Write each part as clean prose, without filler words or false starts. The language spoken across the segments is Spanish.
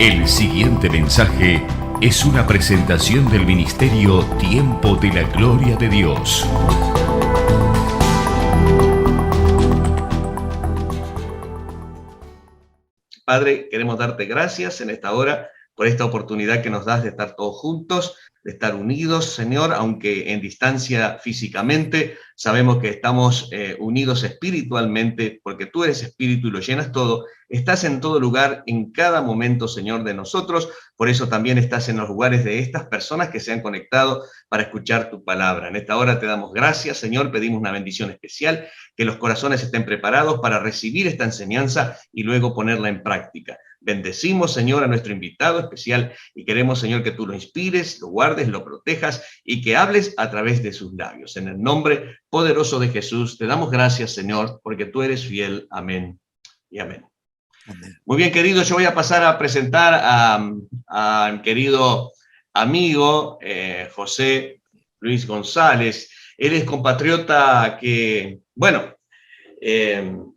El siguiente mensaje es una presentación del ministerio Tiempo de la Gloria de Dios. Padre, queremos darte gracias en esta hora por esta oportunidad que nos das de estar todos juntos, de estar unidos, Señor, aunque en distancia físicamente. Sabemos que estamos unidos espiritualmente, porque tú eres espíritu y lo llenas todo. Estás en todo lugar, en cada momento, Señor, de nosotros. Por eso también estás en los lugares de estas personas que se han conectado para escuchar tu palabra. En esta hora te damos gracias, Señor. Pedimos una bendición especial, que los corazones estén preparados para recibir esta enseñanza y luego ponerla en práctica. Bendecimos, Señor, a nuestro invitado especial y queremos, Señor, que tú lo inspires, lo guardes, lo protejas y que hables a través de sus labios. En el nombre poderoso de Jesús, te damos gracias, Señor, porque tú eres fiel. Amén y amén. Amén. Muy bien, queridos, yo voy a pasar a presentar a mi querido amigo José Luis González. Él es compatriota que, bueno,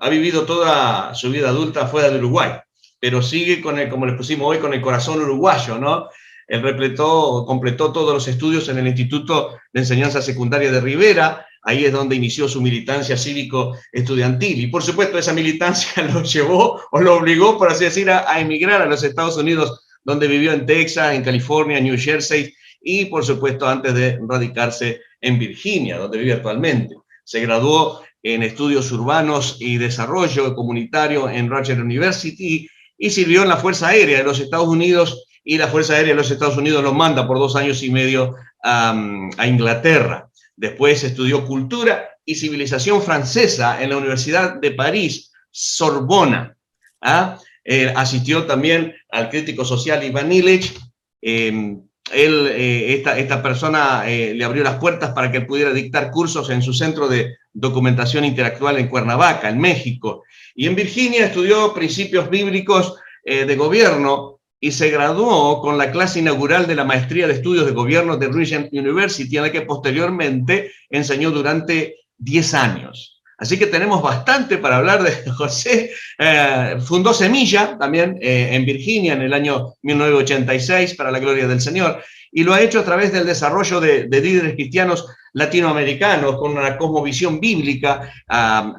ha vivido toda su vida adulta fuera de Uruguay, pero sigue con el, como le pusimos hoy, con el corazón uruguayo, ¿no? Él completó todos los estudios en el Instituto de Enseñanza Secundaria de Rivera. Ahí es donde inició su militancia cívico-estudiantil. Y por supuesto esa militancia lo llevó o lo obligó, por así decir, a emigrar a los Estados Unidos, donde vivió en Texas, en California, New Jersey y por supuesto antes de radicarse en Virginia, donde vive actualmente. Se graduó en estudios urbanos y desarrollo comunitario en Rutgers University y sirvió en la Fuerza Aérea de los Estados Unidos, y la Fuerza Aérea de los Estados Unidos lo manda por 2 años y medio a Inglaterra. Después estudió Cultura y Civilización Francesa en la Universidad de París, Sorbona. Asistió también al crítico social Ivan Illich. Esta persona le abrió las puertas para que él pudiera dictar cursos en su centro de documentación intelectual en Cuernavaca, en México. Y en Virginia estudió principios bíblicos de gobierno y se graduó con la clase inaugural de la maestría de estudios de gobierno de Regent University, en la que posteriormente enseñó durante 10 años. Así que tenemos bastante para hablar de José. Fundó Semilla también en Virginia en el año 1986, para la gloria del Señor, y lo ha hecho a través del desarrollo de líderes cristianos latinoamericanos con una cosmovisión bíblica,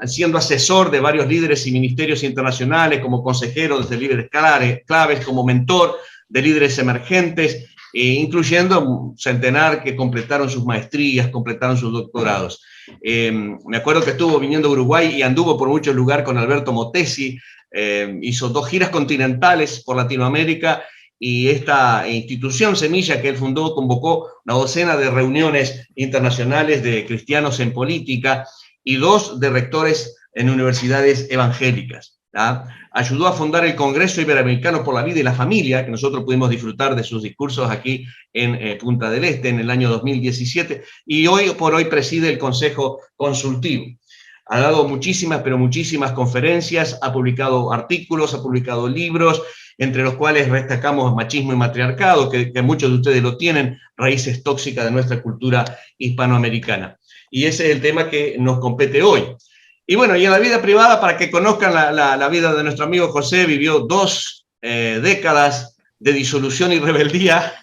siendo asesor de varios líderes y ministerios internacionales, como consejero de líderes claves, como mentor de líderes emergentes, incluyendo un centenar que completaron sus maestrías, completaron sus doctorados. Me acuerdo que estuvo viniendo a Uruguay y anduvo por muchos lugares con Alberto Motesi, hizo 2 giras continentales por Latinoamérica, y esta institución Semilla que él fundó convocó una docena de reuniones internacionales de cristianos en política y 2 de rectores en universidades evangélicas. Ayudó a fundar el Congreso Iberoamericano por la Vida y la Familia, que nosotros pudimos disfrutar de sus discursos aquí en Punta del Este en el año 2017, y hoy por hoy preside el Consejo Consultivo. Ha dado muchísimas, pero muchísimas conferencias, ha publicado artículos, ha publicado libros, entre los cuales destacamos Machismo y Matriarcado, que muchos de ustedes lo tienen, raíces tóxicas de nuestra cultura hispanoamericana. Y ese es el tema que nos compete hoy. Y bueno, y en la vida privada, para que conozcan la vida de nuestro amigo José, vivió 2 décadas de disolución y rebeldía,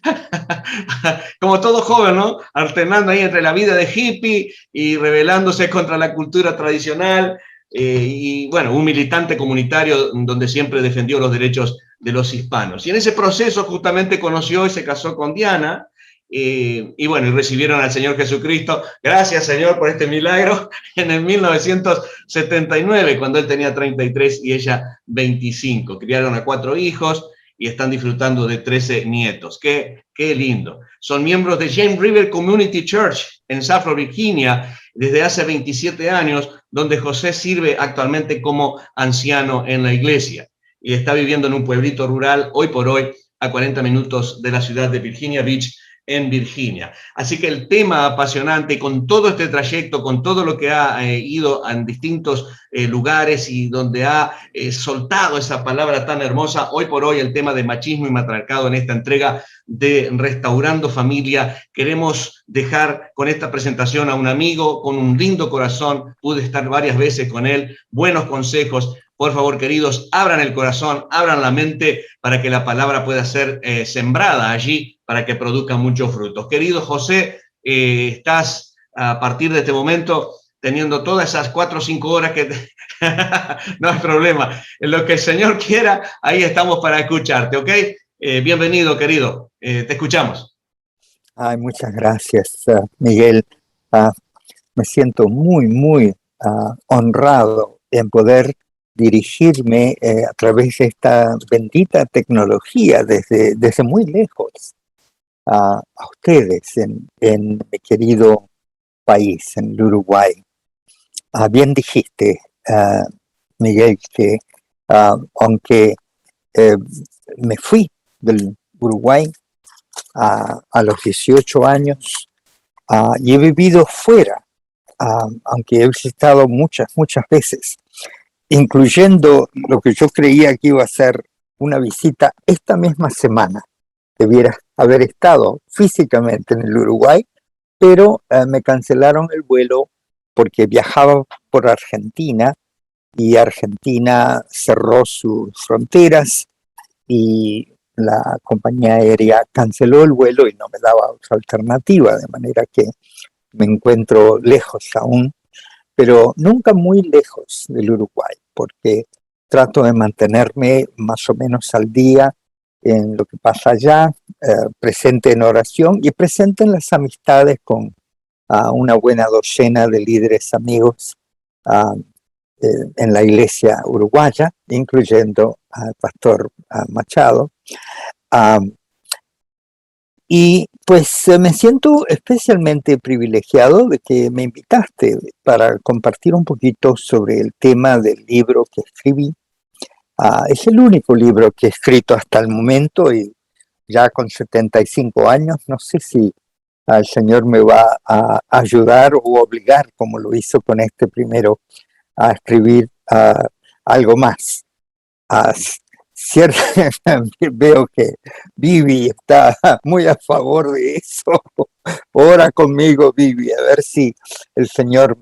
como todo joven, ¿no? Alternando ahí entre la vida de hippie y rebelándose contra la cultura tradicional, y bueno, un militante comunitario donde siempre defendió los derechos de los hispanos. Y en ese proceso justamente conoció y se casó con Diana, y bueno, y recibieron al Señor Jesucristo. Gracias, Señor, por este milagro, en el 1979, cuando él tenía 33 y ella 25. Criaron a 4 hijos y están disfrutando de 13 nietos. ¡Qué lindo! Son miembros de James River Community Church en Safford, Virginia, desde hace 27 años, donde José sirve actualmente como anciano en la iglesia. Y está viviendo en un pueblito rural, hoy por hoy, a 40 minutos de la ciudad de Virginia Beach, en Virginia. Así que el tema apasionante, con todo este trayecto, con todo lo que ha ido en distintos lugares y donde ha soltado esa palabra tan hermosa, hoy por hoy el tema de machismo y matriarcado en esta entrega de Restaurando Familia. Queremos dejar con esta presentación a un amigo con un lindo corazón, pude estar varias veces con él, buenos consejos, Por favor, queridos, abran el corazón, abran la mente para que la palabra pueda ser sembrada allí, para que produzca muchos frutos. Querido José, estás a partir de este momento teniendo todas esas 4 o 5 horas que no hay problema. En lo que el Señor quiera, ahí estamos para escucharte, ¿ok? Bienvenido, querido. Te escuchamos. Ay, muchas gracias, Miguel. Me siento muy honrado en poder dirigirme a través de esta bendita tecnología desde muy lejos a ustedes en mi querido país, en el Uruguay. Bien dijiste, Miguel, que aunque me fui del Uruguay a los 18 años y he vivido fuera, aunque he visitado muchas veces, incluyendo lo que yo creía que iba a ser una visita esta misma semana. Debiera haber estado físicamente en el Uruguay, pero me cancelaron el vuelo porque viajaba por Argentina y Argentina cerró sus fronteras y la compañía aérea canceló el vuelo y no me daba otra alternativa, de manera que me encuentro lejos aún, pero nunca muy lejos del Uruguay, porque trato de mantenerme más o menos al día en lo que pasa allá, presente en oración y presente en las amistades con una buena docena de líderes amigos en la iglesia uruguaya, incluyendo al pastor Machado. Y pues me siento especialmente privilegiado de que me invitaste para compartir un poquito sobre el tema del libro que escribí. Es el único libro que he escrito hasta el momento y ya con 75 años, no sé si el Señor me va a ayudar o obligar, como lo hizo con este primero, a escribir algo más. Cierto, veo que Vivi está muy a favor de eso. Ora conmigo, Vivi, a ver si el Señor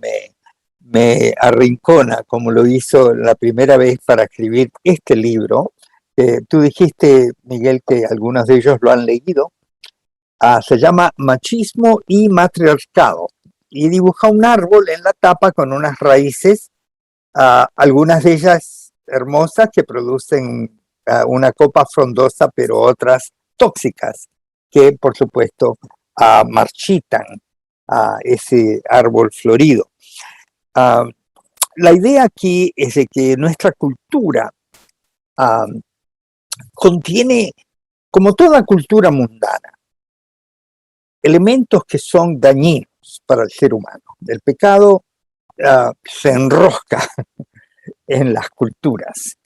me arrincona, como lo hizo la primera vez para escribir este libro. Tú dijiste, Miguel, que algunos de ellos lo han leído. Se llama Machismo y Matriarcado y dibuja un árbol en la tapa con unas raíces, algunas de ellas hermosas que producen una copa frondosa, pero otras tóxicas que, por supuesto, marchitan a ese árbol florido. La idea aquí es de que nuestra cultura contiene, como toda cultura mundana, elementos que son dañinos para el ser humano. El pecado se enrosca en las culturas,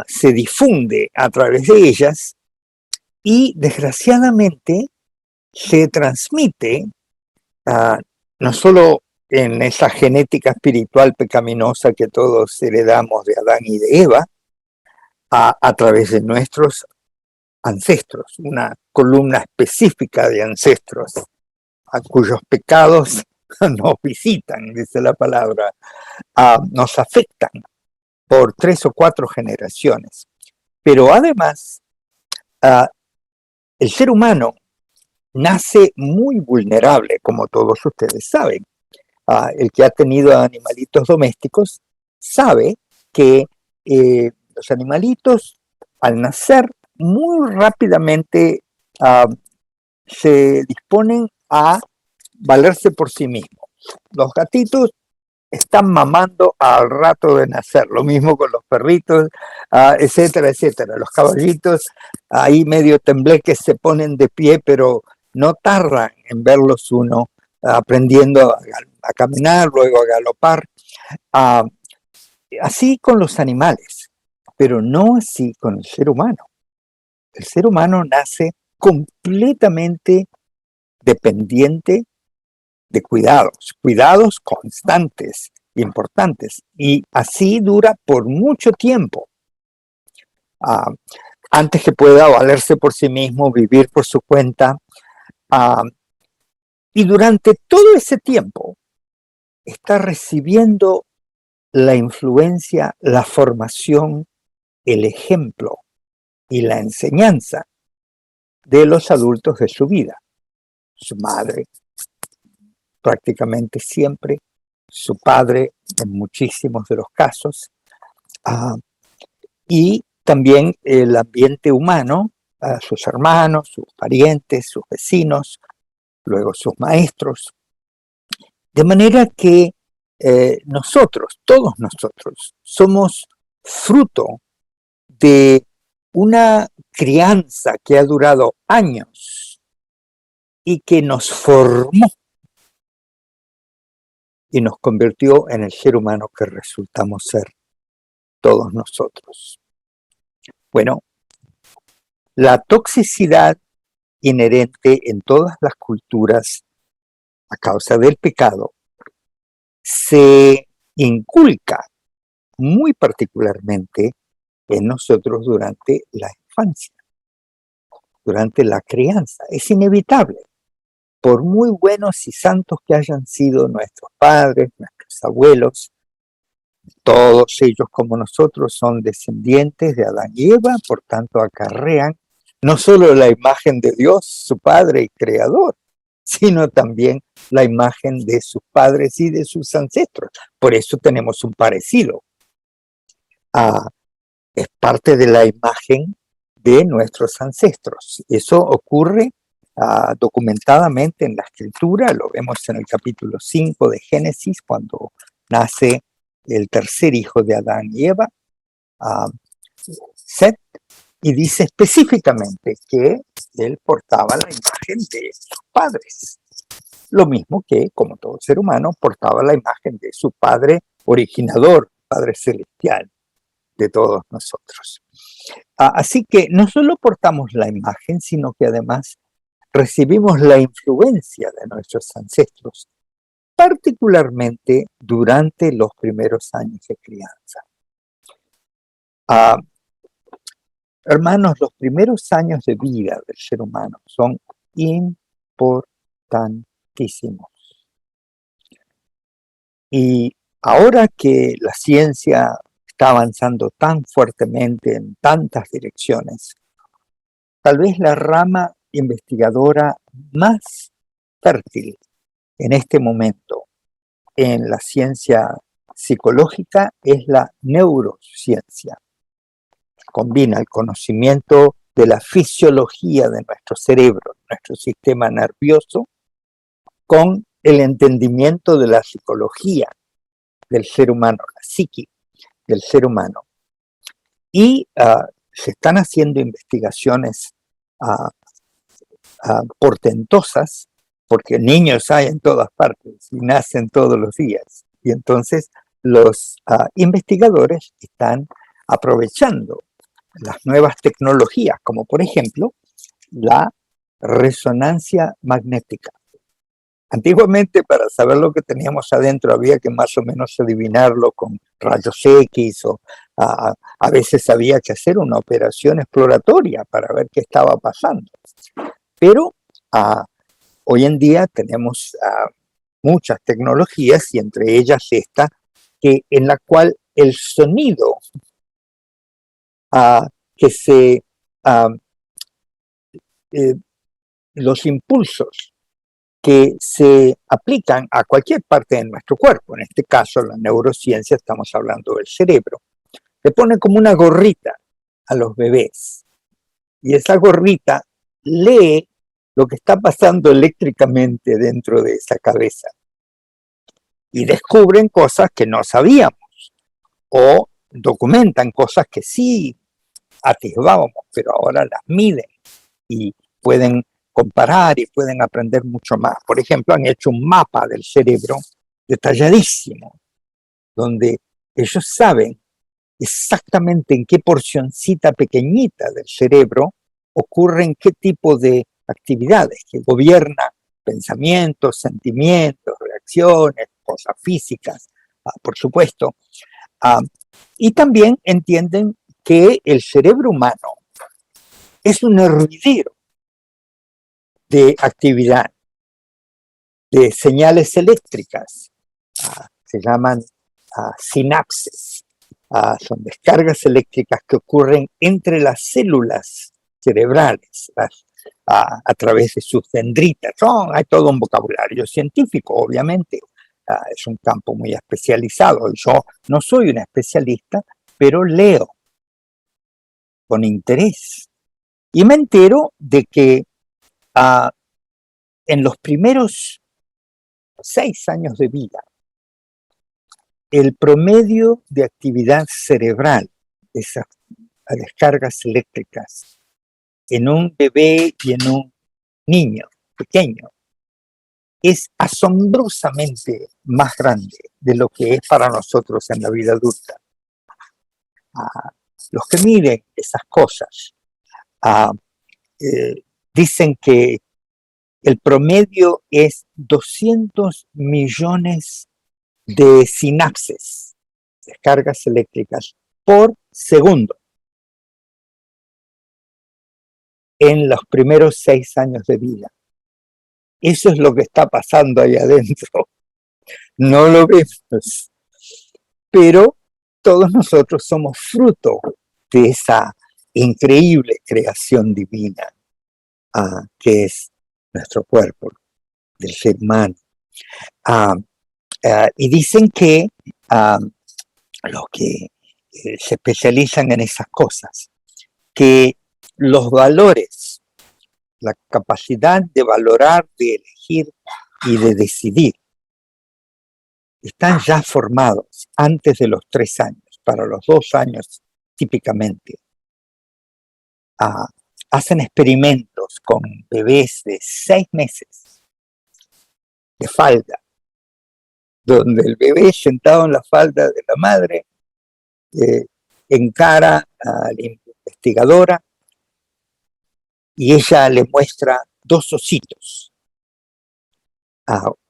se difunde a través de ellas y desgraciadamente se transmite no solo en esa genética espiritual pecaminosa que todos heredamos de Adán y de Eva, a través de nuestros ancestros, una columna específica de ancestros a cuyos pecados nos visitan, dice la palabra, nos afectan por 3 o 4 generaciones. Pero además, el ser humano nace muy vulnerable, como todos ustedes saben. El que ha tenido animalitos domésticos sabe que los animalitos al nacer muy rápidamente se disponen a valerse por sí mismos. Los gatitos están mamando al rato de nacer, lo mismo con los perritos, etcétera, etcétera. Los caballitos ahí medio tembleques se ponen de pie, pero no tardan en verlos uno aprendiendo a caminar, luego a galopar. Así con los animales, pero no así con el ser humano. El ser humano nace completamente dependiente de cuidados constantes, importantes, y así dura por mucho tiempo. Antes que pueda valerse por sí mismo, vivir por su cuenta, y durante todo ese tiempo está recibiendo la influencia, la formación, el ejemplo y la enseñanza de los adultos de su vida. Su madre, prácticamente siempre, su padre en muchísimos de los casos, y también el ambiente humano, sus hermanos, sus parientes, sus vecinos, luego sus maestros. De manera que nosotros, todos nosotros, somos fruto de una crianza que ha durado años y que nos formó y nos convirtió en el ser humano que resultamos ser todos nosotros. Bueno, la toxicidad inherente en todas las culturas a causa del pecado se inculca muy particularmente en nosotros durante la infancia, durante la crianza. Es inevitable. Por muy buenos y santos que hayan sido nuestros padres, nuestros abuelos, todos ellos como nosotros son descendientes de Adán y Eva, por tanto acarrean no solo la imagen de Dios, su Padre y Creador, sino también la imagen de sus padres y de sus ancestros. Por eso tenemos un parecido. Es parte de la imagen de nuestros ancestros. Eso ocurre documentadamente en la Escritura, lo vemos en el capítulo 5 de Génesis, cuando nace el tercer hijo de Adán y Eva, Set, y dice específicamente que él portaba la imagen de sus padres. Lo mismo que, como todo ser humano, portaba la imagen de su Padre originador, Padre celestial de todos nosotros. Así que no solo portamos la imagen, sino que además recibimos la influencia de nuestros ancestros, particularmente durante los primeros años de crianza. Hermanos, los primeros años de vida del ser humano son importantísimos. Y ahora que la ciencia está avanzando tan fuertemente en tantas direcciones, tal vez la rama investigadora más fértil en este momento en la ciencia psicológica es la neurociencia. Combina el conocimiento de la fisiología de nuestro cerebro, nuestro sistema nervioso, con el entendimiento de la psicología del ser humano, la psique del ser humano. Y se están haciendo investigaciones portentosas, porque niños hay en todas partes y nacen todos los días. Y entonces los investigadores están aprovechando las nuevas tecnologías, como por ejemplo la resonancia magnética. Antiguamente, para saber lo que teníamos adentro, había que más o menos adivinarlo con rayos X, o a veces había que hacer una operación exploratoria para ver qué estaba pasando. Pero hoy en día tenemos muchas tecnologías, y entre ellas esta, en la cual el sonido los impulsos que se aplican a cualquier parte de nuestro cuerpo, en este caso la neurociencia, estamos hablando del cerebro, le pone como una gorrita a los bebés, y esa gorrita lee lo que está pasando eléctricamente dentro de esa cabeza, y descubren cosas que no sabíamos, o documentan cosas que sí atisbábamos, pero ahora las miden y pueden comparar y pueden aprender mucho más. Por ejemplo, han hecho un mapa del cerebro detalladísimo, donde ellos saben exactamente en qué porcioncita pequeñita del cerebro ocurren qué tipo de actividades que gobierna pensamientos, sentimientos, reacciones, cosas físicas, por supuesto. Y también entienden que el cerebro humano es un hervidero de actividad, de señales eléctricas, se llaman sinapsis. Son descargas eléctricas que ocurren entre las células cerebrales a través de sus dendritas. Hay todo un vocabulario científico, obviamente. Es un campo muy especializado. Yo no soy un especialista, pero leo con interés. Y me entero de que en los primeros 6 años de vida, el promedio de actividad cerebral, esas descargas eléctricas, en un bebé y en un niño pequeño, es asombrosamente más grande de lo que es para nosotros en la vida adulta. Los que miren esas cosas dicen que el promedio es 200 millones de sinapsis, descargas eléctricas, por segundo en los primeros 6 años de vida. Eso es lo que está pasando ahí adentro. No lo vemos, pero todos nosotros somos fruto de esa increíble creación divina que es nuestro cuerpo, del ser humano. Y dicen que los que se especializan en esas cosas, que los valores, la capacidad de valorar, de elegir y de decidir, están ya formados antes de los 3 años, para los 2 años típicamente. Hacen experimentos con bebés de 6 meses de falda, donde el bebé sentado en la falda de la madre encara a la investigadora y ella le muestra 2 ositos,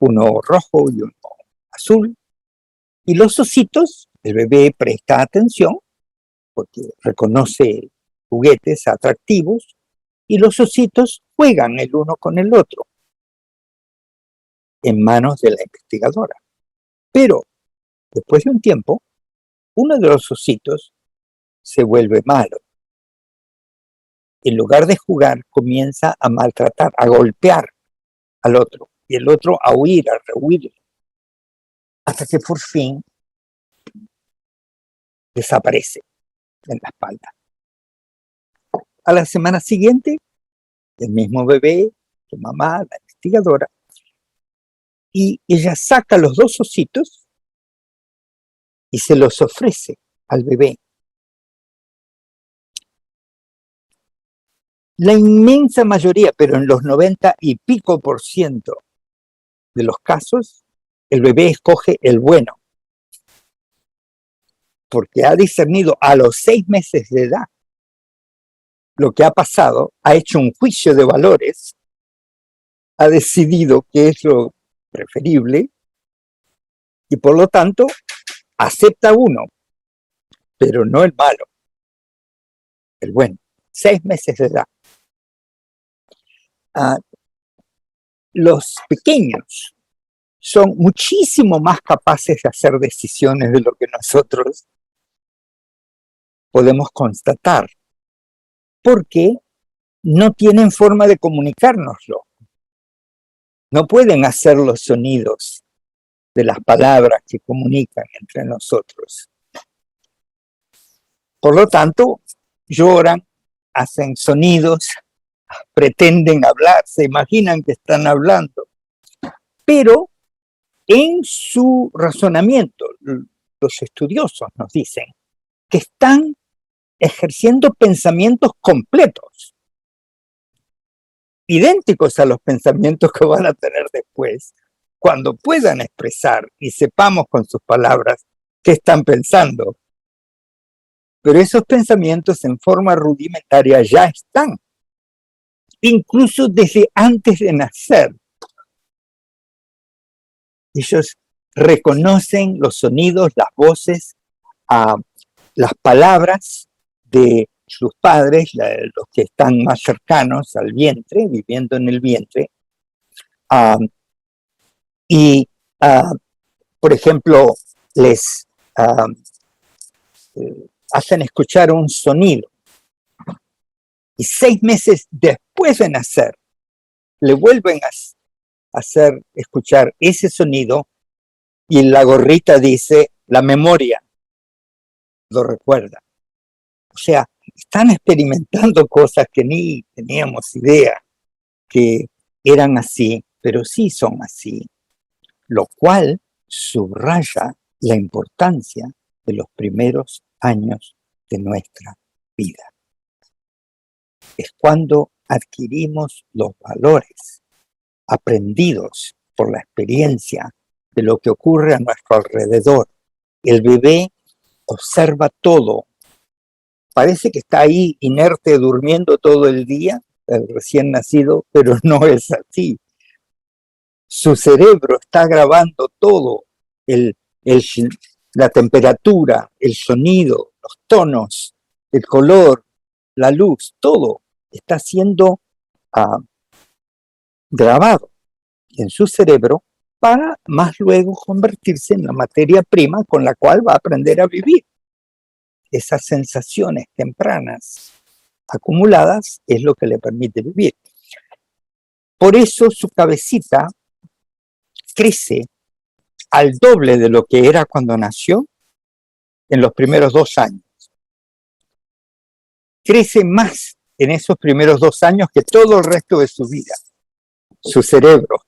uno rojo y uno azul, y los ositos, el bebé presta atención porque reconoce juguetes atractivos y los ositos juegan el uno con el otro en manos de la investigadora. Pero después de un tiempo, uno de los ositos se vuelve malo. En lugar de jugar, comienza a maltratar, a golpear al otro, y el otro a huir, a rehuir, hasta que por fin desaparece en la espalda. A la semana siguiente, el mismo bebé, su mamá, la investigadora, y ella saca los 2 ositos y se los ofrece al bebé. La inmensa mayoría, pero en los 90 y pico % de los casos, el bebé escoge el bueno, porque ha discernido a los 6 meses de edad lo que ha pasado, ha hecho un juicio de valores, ha decidido qué es lo preferible y por lo tanto acepta uno, pero no el malo, el bueno. 6 meses de edad. Los pequeños son muchísimo más capaces de hacer decisiones de lo que nosotros podemos constatar, porque no tienen forma de comunicárnoslo. No pueden hacer los sonidos de las palabras que comunican entre nosotros. Por lo tanto, lloran, hacen sonidos, pretenden hablar, se imaginan que están hablando. Pero en su razonamiento, los estudiosos nos dicen que están ejerciendo pensamientos completos, idénticos a los pensamientos que van a tener después, cuando puedan expresar y sepamos con sus palabras qué están pensando. Pero esos pensamientos en forma rudimentaria ya están, incluso desde antes de nacer. Ellos reconocen los sonidos, las voces, las palabras de sus padres, los que están más cercanos al vientre, viviendo en el vientre. Por ejemplo, les ah, hacen escuchar un sonido y 6 meses después de nacer le vuelven a hacer escuchar ese sonido y la gorrita dice, la memoria lo recuerda. O sea, están experimentando cosas que ni teníamos idea que eran así, pero sí son así, lo cual subraya la importancia de los primeros años de nuestra vida. Es cuando adquirimos los valores aprendidos por la experiencia de lo que ocurre a nuestro alrededor. El bebé observa todo. Parece que está ahí inerte durmiendo todo el día, el recién nacido, pero no es así. Su cerebro está grabando todo, la temperatura, el sonido, los tonos, el color, la luz, todo está siendo grabado en su cerebro para más luego convertirse en la materia prima con la cual va a aprender a vivir. Esas sensaciones tempranas acumuladas es lo que le permite vivir. Por eso su cabecita crece al doble de lo que era cuando nació en los primeros 2 años. Crece más en esos primeros 2 años que todo el resto de su vida, su cerebro.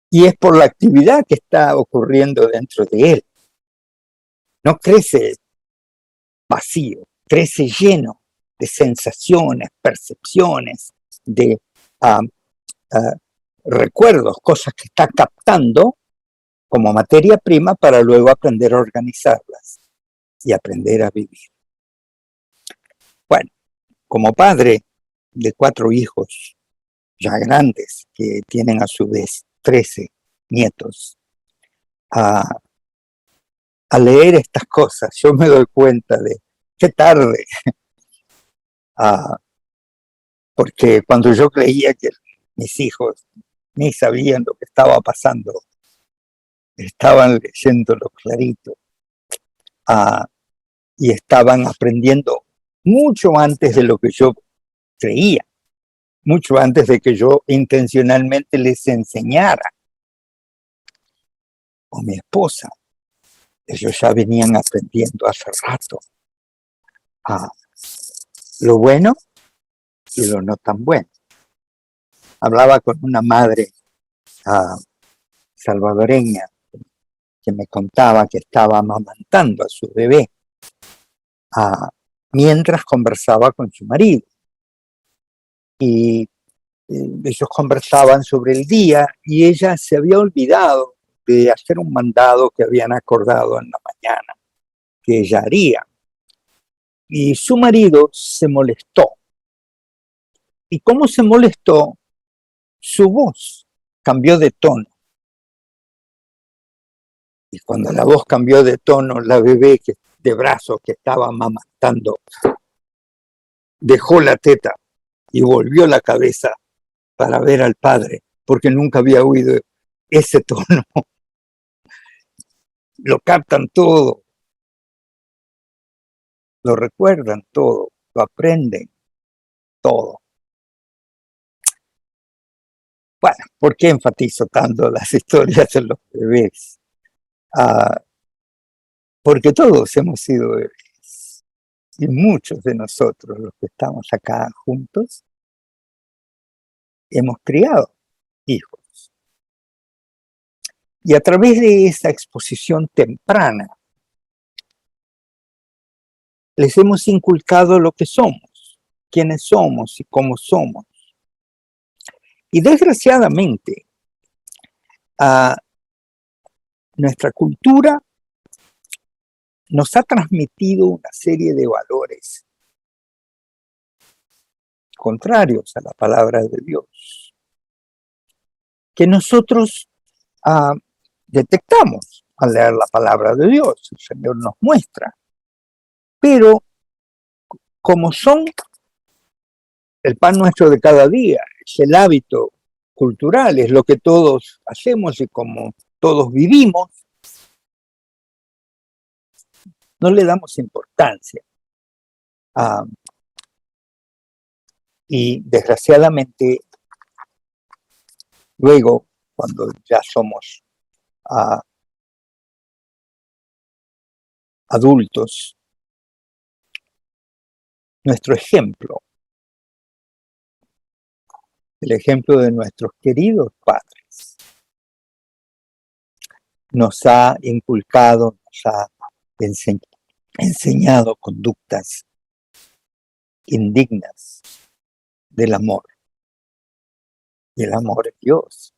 Y es por la actividad que está ocurriendo dentro de él. No crece vacío, crece lleno de sensaciones, percepciones, de recuerdos, cosas que está captando como materia prima para luego aprender a organizarlas y aprender a vivir. Bueno, como padre de 4 hijos ya grandes que tienen a su vez 13 nietos, a leer estas cosas yo me doy cuenta de qué tarde, porque cuando yo creía que mis hijos ni sabían lo que estaba pasando, estaban leyéndolo clarito y estaban aprendiendo mucho antes de lo que yo creía, mucho antes de que yo intencionalmente les enseñara, o mi esposa. Ellos ya venían aprendiendo hace rato lo bueno y lo no tan bueno. Hablaba con una madre salvadoreña que me contaba que estaba amamantando a su bebé mientras conversaba con su marido. Y ellos conversaban sobre el día y ella se había olvidado de hacer un mandado que habían acordado en la mañana que ella haría. Y su marido se molestó. ¿Y cómo se molestó? Su voz cambió de tono. Y cuando la voz cambió de tono, la bebé de brazos que estaba amamantando dejó la teta y volvió la cabeza para ver al padre, porque nunca había oído ese tono. Lo captan todo, lo recuerdan todo, lo aprenden todo. Bueno, ¿por qué enfatizo tanto las historias de los bebés? Porque todos hemos sido bebés y muchos de nosotros, los que estamos acá juntos, hemos criado hijos. Y a través de esa exposición temprana, les hemos inculcado lo que somos, quiénes somos y cómo somos. Y desgraciadamente, nuestra cultura nos ha transmitido una serie de valores contrarios a la palabra de Dios, que nosotros detectamos al leer la palabra de Dios. El Señor nos muestra. Pero como son el pan nuestro de cada día, es el hábito cultural, es lo que todos hacemos y como todos vivimos, no le damos importancia. Y desgraciadamente, luego, cuando ya somos adultos, nuestro ejemplo, el ejemplo de nuestros queridos padres, nos ha inculcado, nos ha enseñado conductas indignas del amor. Y el amor es Dios,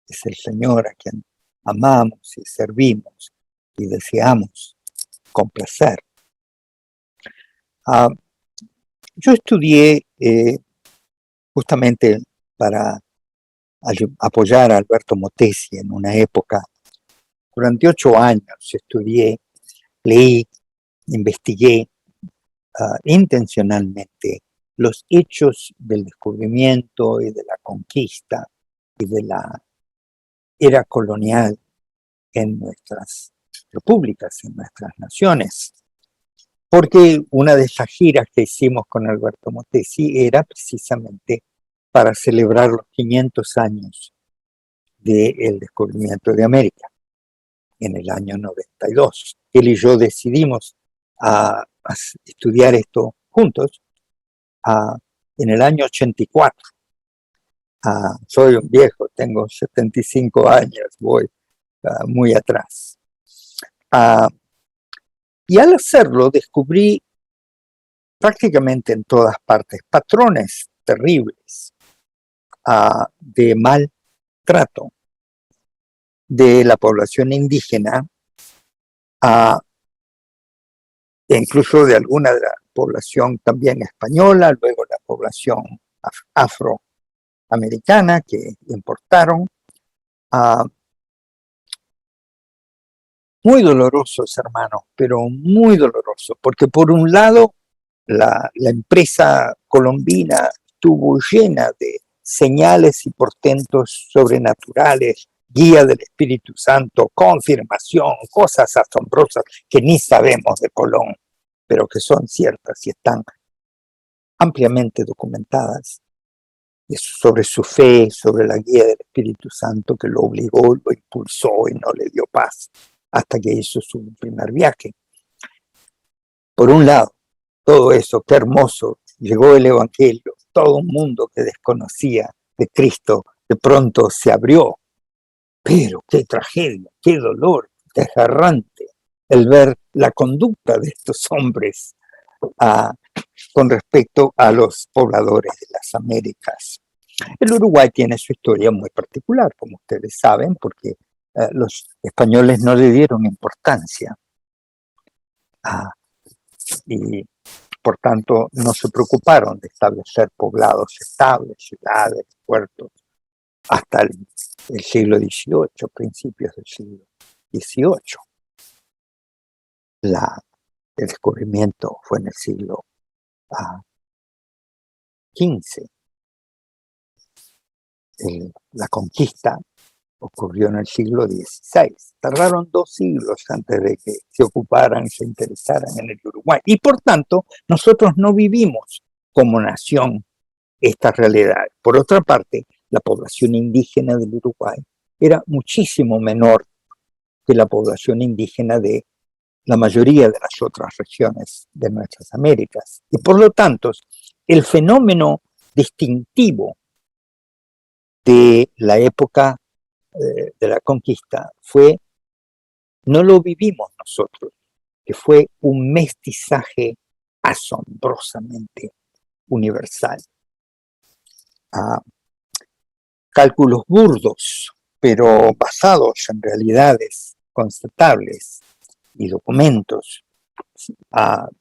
es el Señor a quien amamos y servimos y deseamos complacer. Yo estudié justamente para apoyar a Alberto Motesi en una época. Durante 8 años estudié, leí, investigué intencionalmente los hechos del descubrimiento y de la conquista y de la era colonial en nuestras repúblicas, en nuestras naciones. Porque una de esas giras que hicimos con Alberto Motesi era precisamente para celebrar los 500 años del descubrimiento de América, en el año 92. Él y yo decidimos a estudiar esto juntos en el año 84. Soy un viejo, tengo 75 años, voy muy atrás. Y al hacerlo descubrí prácticamente en todas partes patrones terribles de maltrato de la población indígena, e incluso de alguna de la población también española, luego la población afroamericana que importaron. Muy dolorosos, hermanos, pero muy dolorosos, porque por un lado la empresa colombina estuvo llena de señales y portentos sobrenaturales, guía del Espíritu Santo, confirmación, cosas asombrosas que ni sabemos de Colón, pero que son ciertas y están ampliamente documentadas sobre su fe, sobre la guía del Espíritu Santo que lo obligó, lo impulsó y no le dio paz hasta que hizo su primer viaje. Por un lado, todo eso, qué hermoso, llegó el Evangelio, todo un mundo que desconocía de Cristo, de pronto se abrió. Pero qué tragedia, qué dolor, desgarrante el ver la conducta de estos hombres con respecto a los pobladores de las Américas. El Uruguay tiene su historia muy particular, como ustedes saben, porque los españoles no le dieron importancia y por tanto no se preocuparon de establecer poblados estables, ciudades, puertos, hasta el siglo XVIII, principios del siglo XVIII. El descubrimiento fue en el siglo XV. La conquista ocurrió en el siglo XVI. Tardaron 2 siglos antes de que se ocuparan y se interesaran en el Uruguay. Y por tanto, nosotros no vivimos como nación esta realidad. Por otra parte, la población indígena del Uruguay era muchísimo menor que la población indígena de la mayoría de las otras regiones de nuestras Américas. Y por lo tanto, el fenómeno distintivo de la época de la conquista no lo vivimos nosotros, que fue un mestizaje asombrosamente universal. Cálculos burdos, pero basados en realidades constatables y documentos,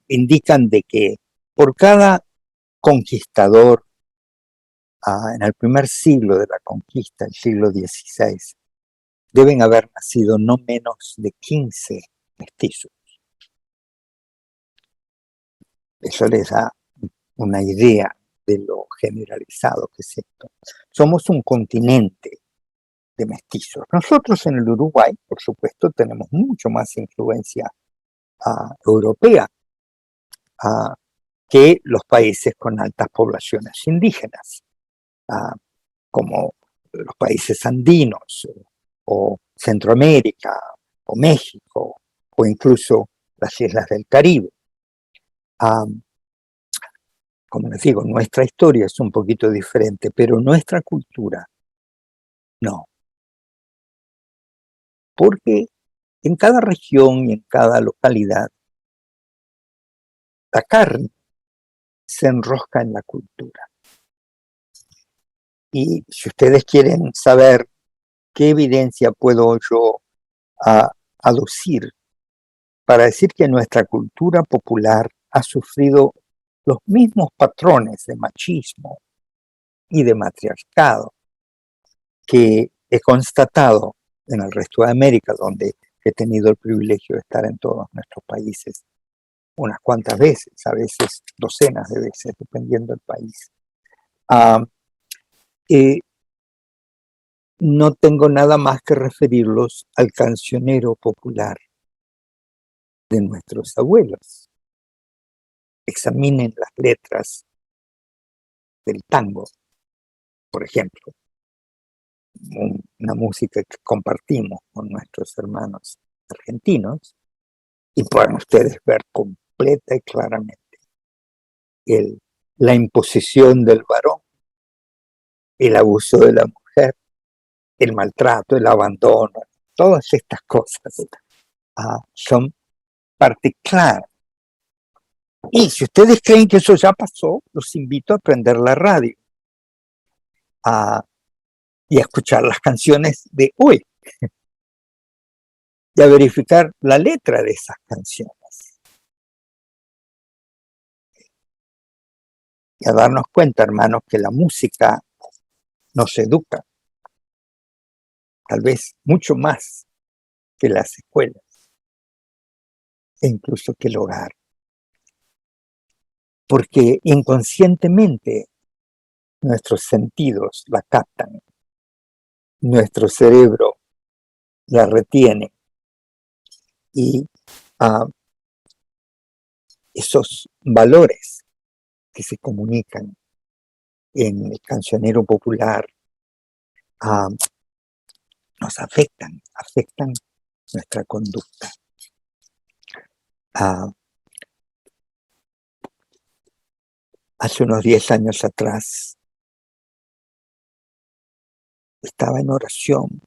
indican de que por cada conquistador en el primer siglo de la conquista, el siglo XVI, deben haber nacido no menos de 15 mestizos. Eso les da una idea de lo generalizado que es esto. Somos un continente de mestizos. Nosotros en el Uruguay, por supuesto, tenemos mucho más influencia europea que los países con altas poblaciones indígenas, como los países andinos o Centroamérica o México o incluso las islas del Caribe. Como les digo, nuestra historia es un poquito diferente, pero nuestra cultura no. Porque en cada región y en cada localidad, la carne se enrosca en la cultura. Y si ustedes quieren saber qué evidencia puedo yo aducir para decir que nuestra cultura popular ha sufrido los mismos patrones de machismo y de matriarcado que he constatado en el resto de América, donde he tenido el privilegio de estar en todos nuestros países unas cuantas veces, a veces docenas de veces, dependiendo del país. No tengo nada más que referirlos al cancionero popular de nuestros abuelos. Examinen las letras del tango, por ejemplo, una música que compartimos con nuestros hermanos argentinos, y pueden ustedes ver completa y claramente la imposición del varón, el abuso de la mujer, el maltrato, el abandono, todas estas cosas son parte clara. Y si ustedes creen que eso ya pasó, los invito a prender la radio y a escuchar las canciones de hoy y a verificar la letra de esas canciones y a darnos cuenta, hermanos, que la música nos educa, tal vez mucho más que las escuelas e incluso que el hogar, porque inconscientemente nuestros sentidos la captan, nuestro cerebro la retiene y esos valores que se comunican en el cancionero popular nos afectan nuestra conducta. Hace unos 10 años atrás estaba en oración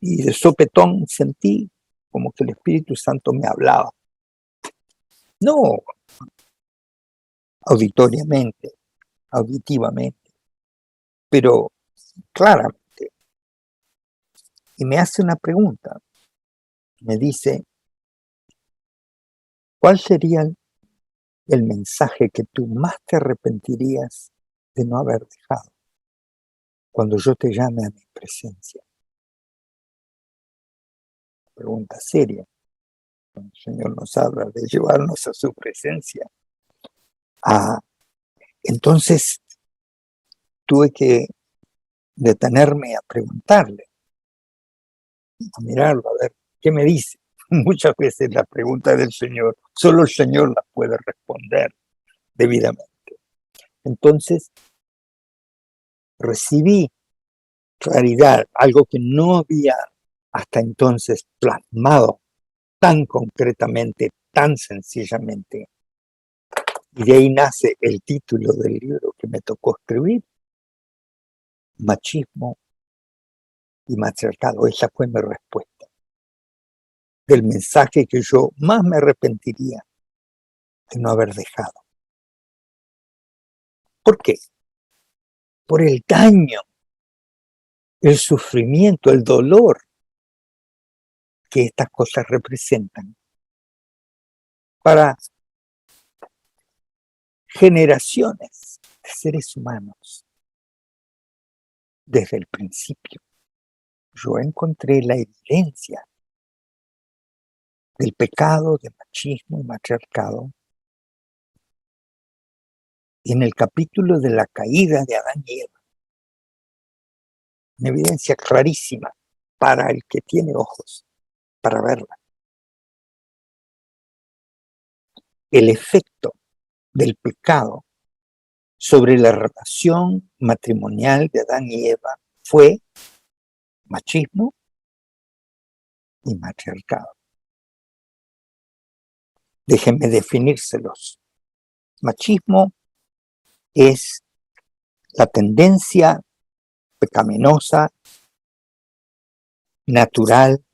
y de sopetón sentí como que el Espíritu Santo me hablaba. No auditivamente, pero claramente. Y me hace una pregunta. Me dice, ¿cuál sería el mensaje que tú más te arrepentirías de no haber dejado cuando yo te llame a mi presencia? Pregunta seria. Cuando el Señor nos habla de llevarnos a su presencia. Entonces tuve que detenerme a preguntarle, a mirarlo, a ver qué me dice. Muchas veces la pregunta del Señor, solo el Señor la puede responder debidamente. Entonces recibí claridad, algo que no había hasta entonces plasmado tan concretamente, tan sencillamente. Y de ahí nace el título del libro que me tocó escribir, Machismo y Matriarcado. Esa fue mi respuesta. Del mensaje que yo más me arrepentiría de no haber dejado. ¿Por qué? Por el daño, el sufrimiento, el dolor que estas cosas representan para generaciones de seres humanos. Desde el principio, yo encontré la evidencia del pecado de machismo y matriarcado en el capítulo de la caída de Adán y Eva. Una evidencia clarísima para el que tiene ojos para verla. el efecto del pecado sobre la relación matrimonial de Adán y Eva fue machismo y matriarcado. Déjenme definírselos. Machismo es la tendencia pecaminosa, natural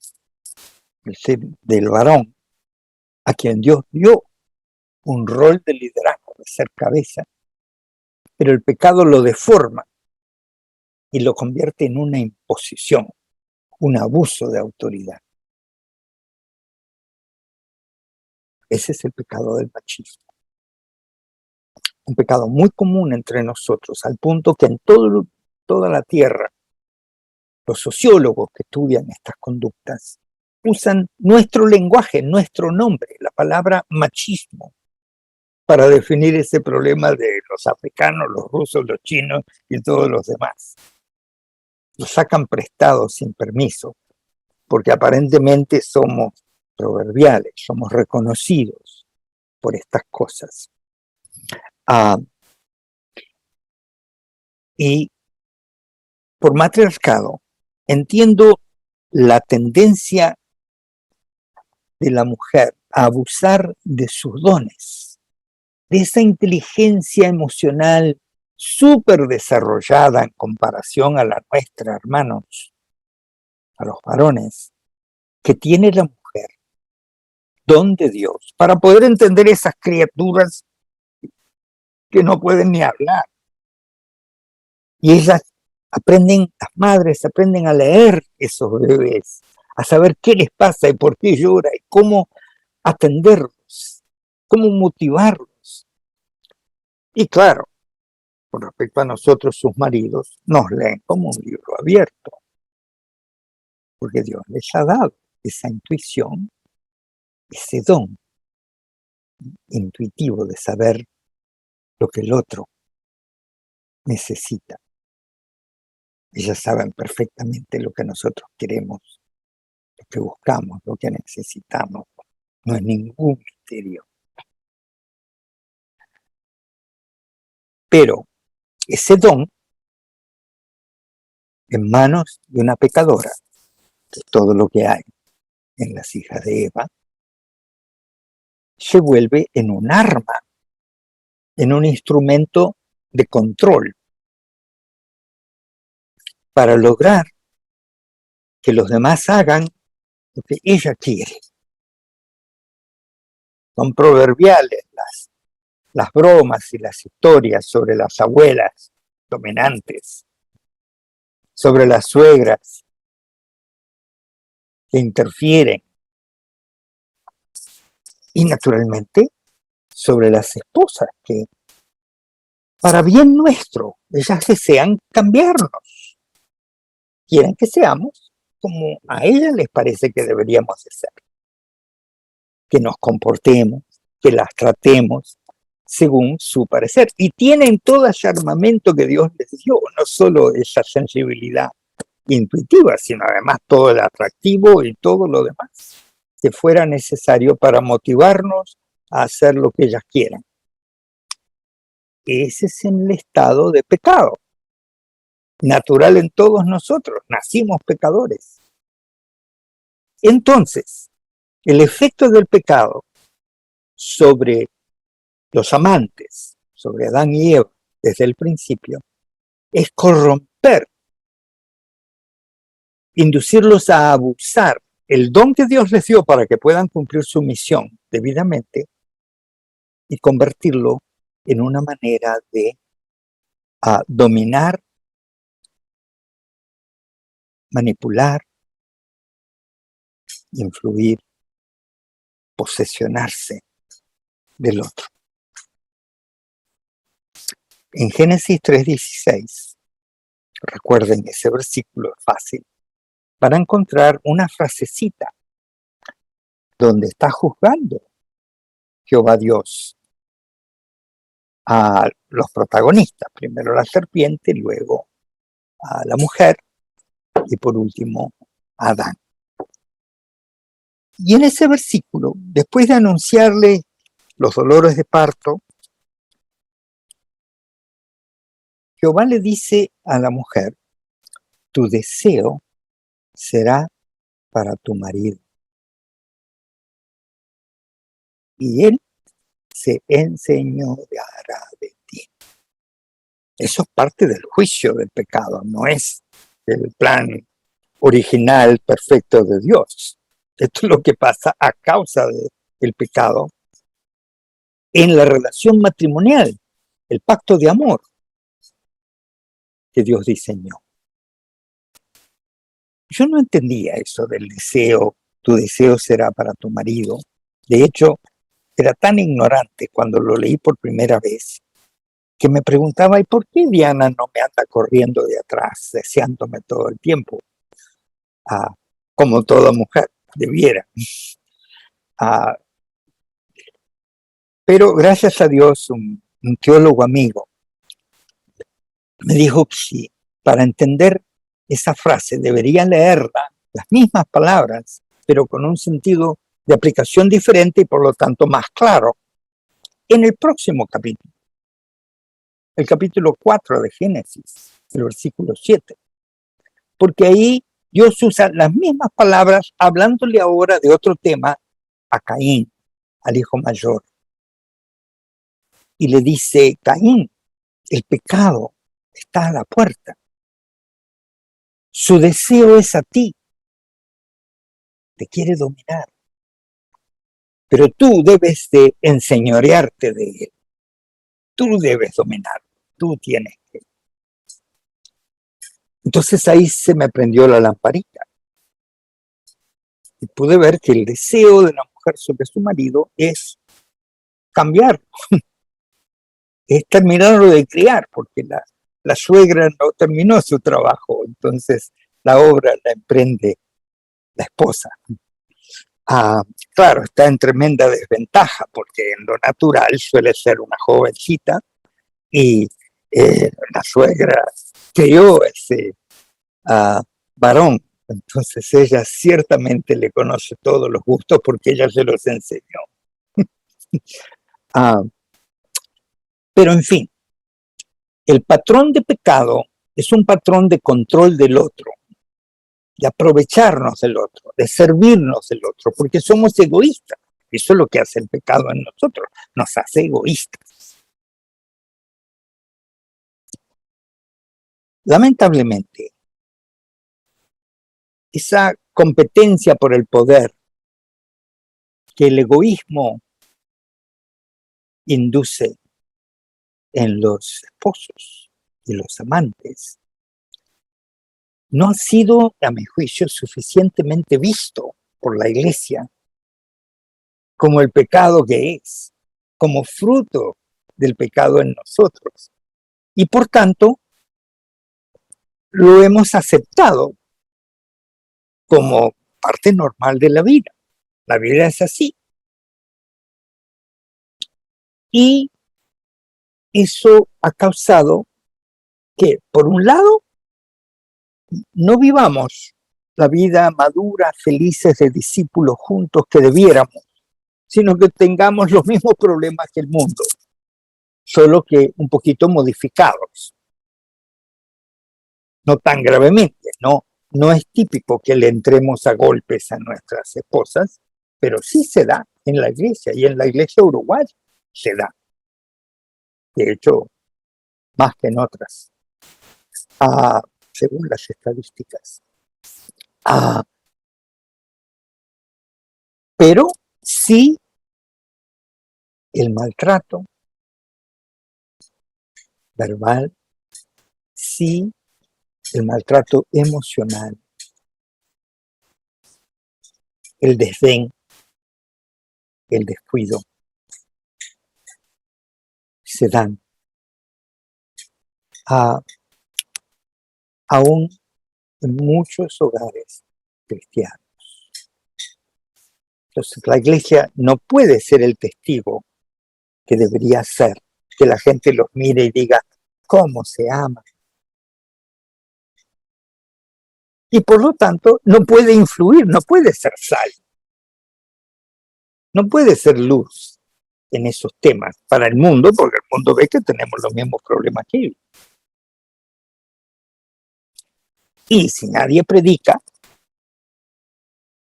del varón, a quien Dios dio un rol de liderazgo, de ser cabeza, pero el pecado lo deforma y lo convierte en una imposición, un abuso de autoridad. Ese es el pecado del machismo. Un pecado muy común entre nosotros, al punto que en toda la tierra, los sociólogos que estudian estas conductas usan nuestro lenguaje, nuestro nombre, la palabra machismo, para definir ese problema de los africanos, los rusos, los chinos y todos los demás. Lo sacan prestado sin permiso, porque aparentemente somos proverbiales, somos reconocidos por estas cosas. Y por matriarcado entiendo la tendencia de la mujer a abusar de sus dones, de esa inteligencia emocional súper desarrollada en comparación a la nuestra, hermanos, a los varones, que tiene la mujer, don de Dios, para poder entender esas criaturas que no pueden ni hablar. Y ellas aprenden, las madres aprenden a leer esos bebés, a saber qué les pasa y por qué llora y cómo atenderlos, cómo motivarlos. Y claro, con respecto a nosotros, sus maridos, nos leen como un libro abierto, porque Dios les ha dado esa intuición, ese don intuitivo de saber lo que el otro necesita. Ellas saben perfectamente lo que nosotros queremos, lo que buscamos, lo que necesitamos. No es ningún misterio. Pero ese don, en manos de una pecadora, que es todo lo que hay en las hijas de Eva, se vuelve en un arma, en un instrumento de control, para lograr que los demás hagan lo que ella quiere. Son proverbiales las bromas y las historias sobre las abuelas dominantes, sobre las suegras que interfieren y naturalmente sobre las esposas que, para bien nuestro, ellas desean cambiarnos, quieren que seamos como a ellas les parece que deberíamos de ser, que nos comportemos, que las tratemos según su parecer. Y tienen todo ese armamento que Dios les dio, no solo esa sensibilidad intuitiva, sino además todo el atractivo y todo lo demás que fuera necesario para motivarnos a hacer lo que ellas quieran. Ese es el estado de pecado, natural en todos nosotros, nacimos pecadores. Entonces, el efecto del pecado sobre los amantes, sobre Adán y Eva, desde el principio, es corromper, inducirlos a abusar el don que Dios les dio para que puedan cumplir su misión debidamente y convertirlo en una manera de dominar, manipular, influir, posesionarse del otro. En Génesis 3:16, recuerden ese versículo fácil, van a encontrar una frasecita donde está juzgando Jehová Dios a los protagonistas, primero la serpiente, luego a la mujer y por último a Adán. Y en ese versículo, después de anunciarle los dolores de parto, Jehová le dice a la mujer, tu deseo será para tu marido. Y él se enseñoreará de ti. Eso es parte del juicio del pecado, no es el plan original, perfecto de Dios. Esto es lo que pasa a causa del pecado en la relación matrimonial, el pacto de amor que Dios diseñó. Yo no entendía eso del deseo, tu deseo será para tu marido. De hecho, era tan ignorante cuando lo leí por primera vez que me preguntaba, ¿y por qué Diana no me anda corriendo de atrás, deseándome todo el tiempo? Como toda mujer debiera. Pero gracias a Dios, un teólogo amigo me dijo que sí, para entender esa frase debería leerla, las mismas palabras, pero con un sentido de aplicación diferente y por lo tanto más claro, en el próximo capítulo, el capítulo 4 de Génesis, el versículo 7, porque ahí Dios usa las mismas palabras hablándole ahora de otro tema a Caín, al hijo mayor. Y le dice, Caín, el pecado está a la puerta. Su deseo es a ti. Te quiere dominar. Pero tú debes de enseñorearte de él. Tú debes dominar. Tú tienes que. Entonces ahí se me prendió la lamparita. Y pude ver que el deseo de la mujer sobre su marido es cambiar. Es terminarlo de criar, porque la suegra no terminó su trabajo. Entonces la obra la emprende la esposa. Claro, está en tremenda desventaja, porque en lo natural suele ser una jovencita y la suegra crió ese varón. Entonces ella ciertamente le conoce todos los gustos porque ella se los enseñó. Pero en fin, el patrón de pecado es un patrón de control del otro, de aprovecharnos del otro, de servirnos del otro, porque somos egoístas. Eso es lo que hace el pecado en nosotros, nos hace egoístas. Lamentablemente, esa competencia por el poder que el egoísmo induce en los esposos y los amantes, no ha sido, a mi juicio, suficientemente visto por la Iglesia como el pecado que es, como fruto del pecado en nosotros. Y por tanto, lo hemos aceptado como parte normal de la vida. La vida es así. Y eso ha causado que, por un lado, no vivamos la vida madura, felices de discípulos juntos que debiéramos, sino que tengamos los mismos problemas que el mundo, solo que un poquito modificados. No tan gravemente, no es típico que le entremos a golpes a nuestras esposas, pero sí se da en la iglesia, y en la iglesia uruguaya se da. De hecho, más que en otras, según las estadísticas. Pero sí el maltrato verbal, sí el maltrato emocional, el desdén, el descuido, se dan aún en muchos hogares cristianos. Entonces la iglesia no puede ser el testigo que debería ser, que la gente los mire y diga cómo se ama. Y por lo tanto no puede influir, no puede ser sal, no puede ser luz, en esos temas para el mundo, porque el mundo ve que tenemos los mismos problemas que ellos. Y si nadie predica,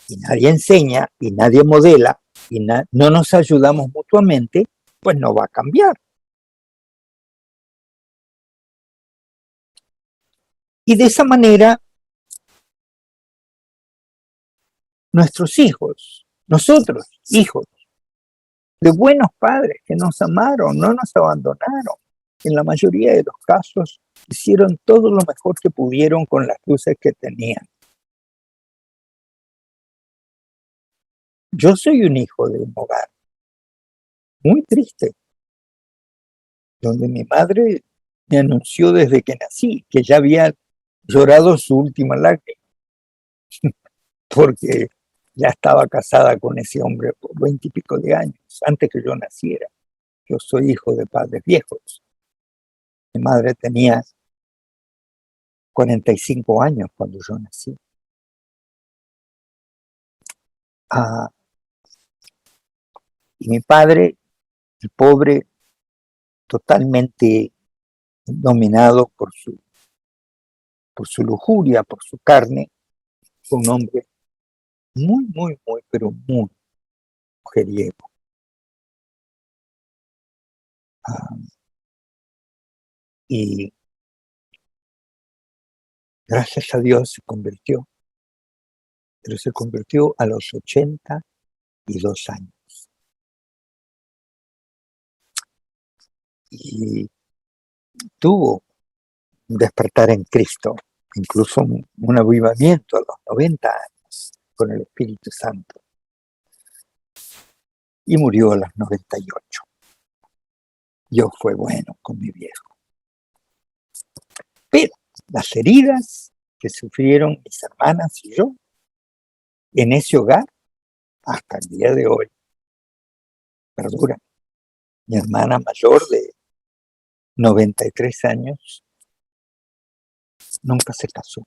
y nadie enseña, y nadie modela, y no nos ayudamos mutuamente, pues no va a cambiar. Y de esa manera, nuestros hijos, nosotros, hijos, de buenos padres que nos amaron, no nos abandonaron, en la mayoría de los casos hicieron todo lo mejor que pudieron con las luces que tenían. Yo soy un hijo de un hogar muy triste, donde mi madre me anunció desde que nací que ya había llorado su última lágrima, porque ya estaba casada con ese hombre por 20 y pico de años, antes que yo naciera. Yo soy hijo de padres viejos. Mi madre tenía 45 años cuando yo nací. Y mi padre, el pobre, totalmente dominado por su lujuria, por su carne, fue un hombre muy, muy, muy, pero muy mujeriego. Y gracias a Dios se convirtió, pero se convirtió a los 82 años. Y tuvo un despertar en Cristo, incluso un avivamiento a los 90 años con el Espíritu Santo. Y murió a los 98. Dios fue bueno con mi viejo. Pero las heridas que sufrieron mis hermanas y yo en ese hogar, hasta el día de hoy, perduran. Mi hermana mayor de 93 años nunca se casó.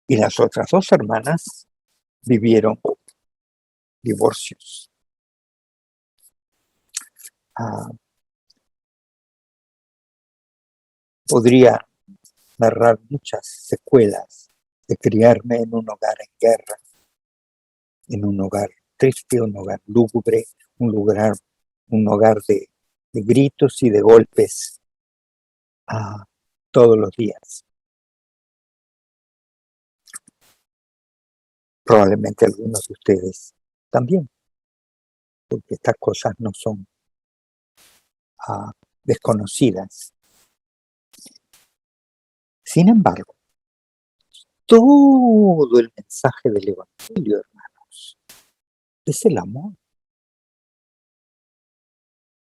Y las otras dos hermanas vivieron divorcios. Podría narrar muchas secuelas de criarme en un hogar en guerra, en un hogar triste, un hogar lúgubre, un hogar de gritos y de golpes todos los días. Probablemente algunos de ustedes también, porque estas cosas no son desconocidas. Sin embargo, todo el mensaje del Evangelio, hermanos, es el amor.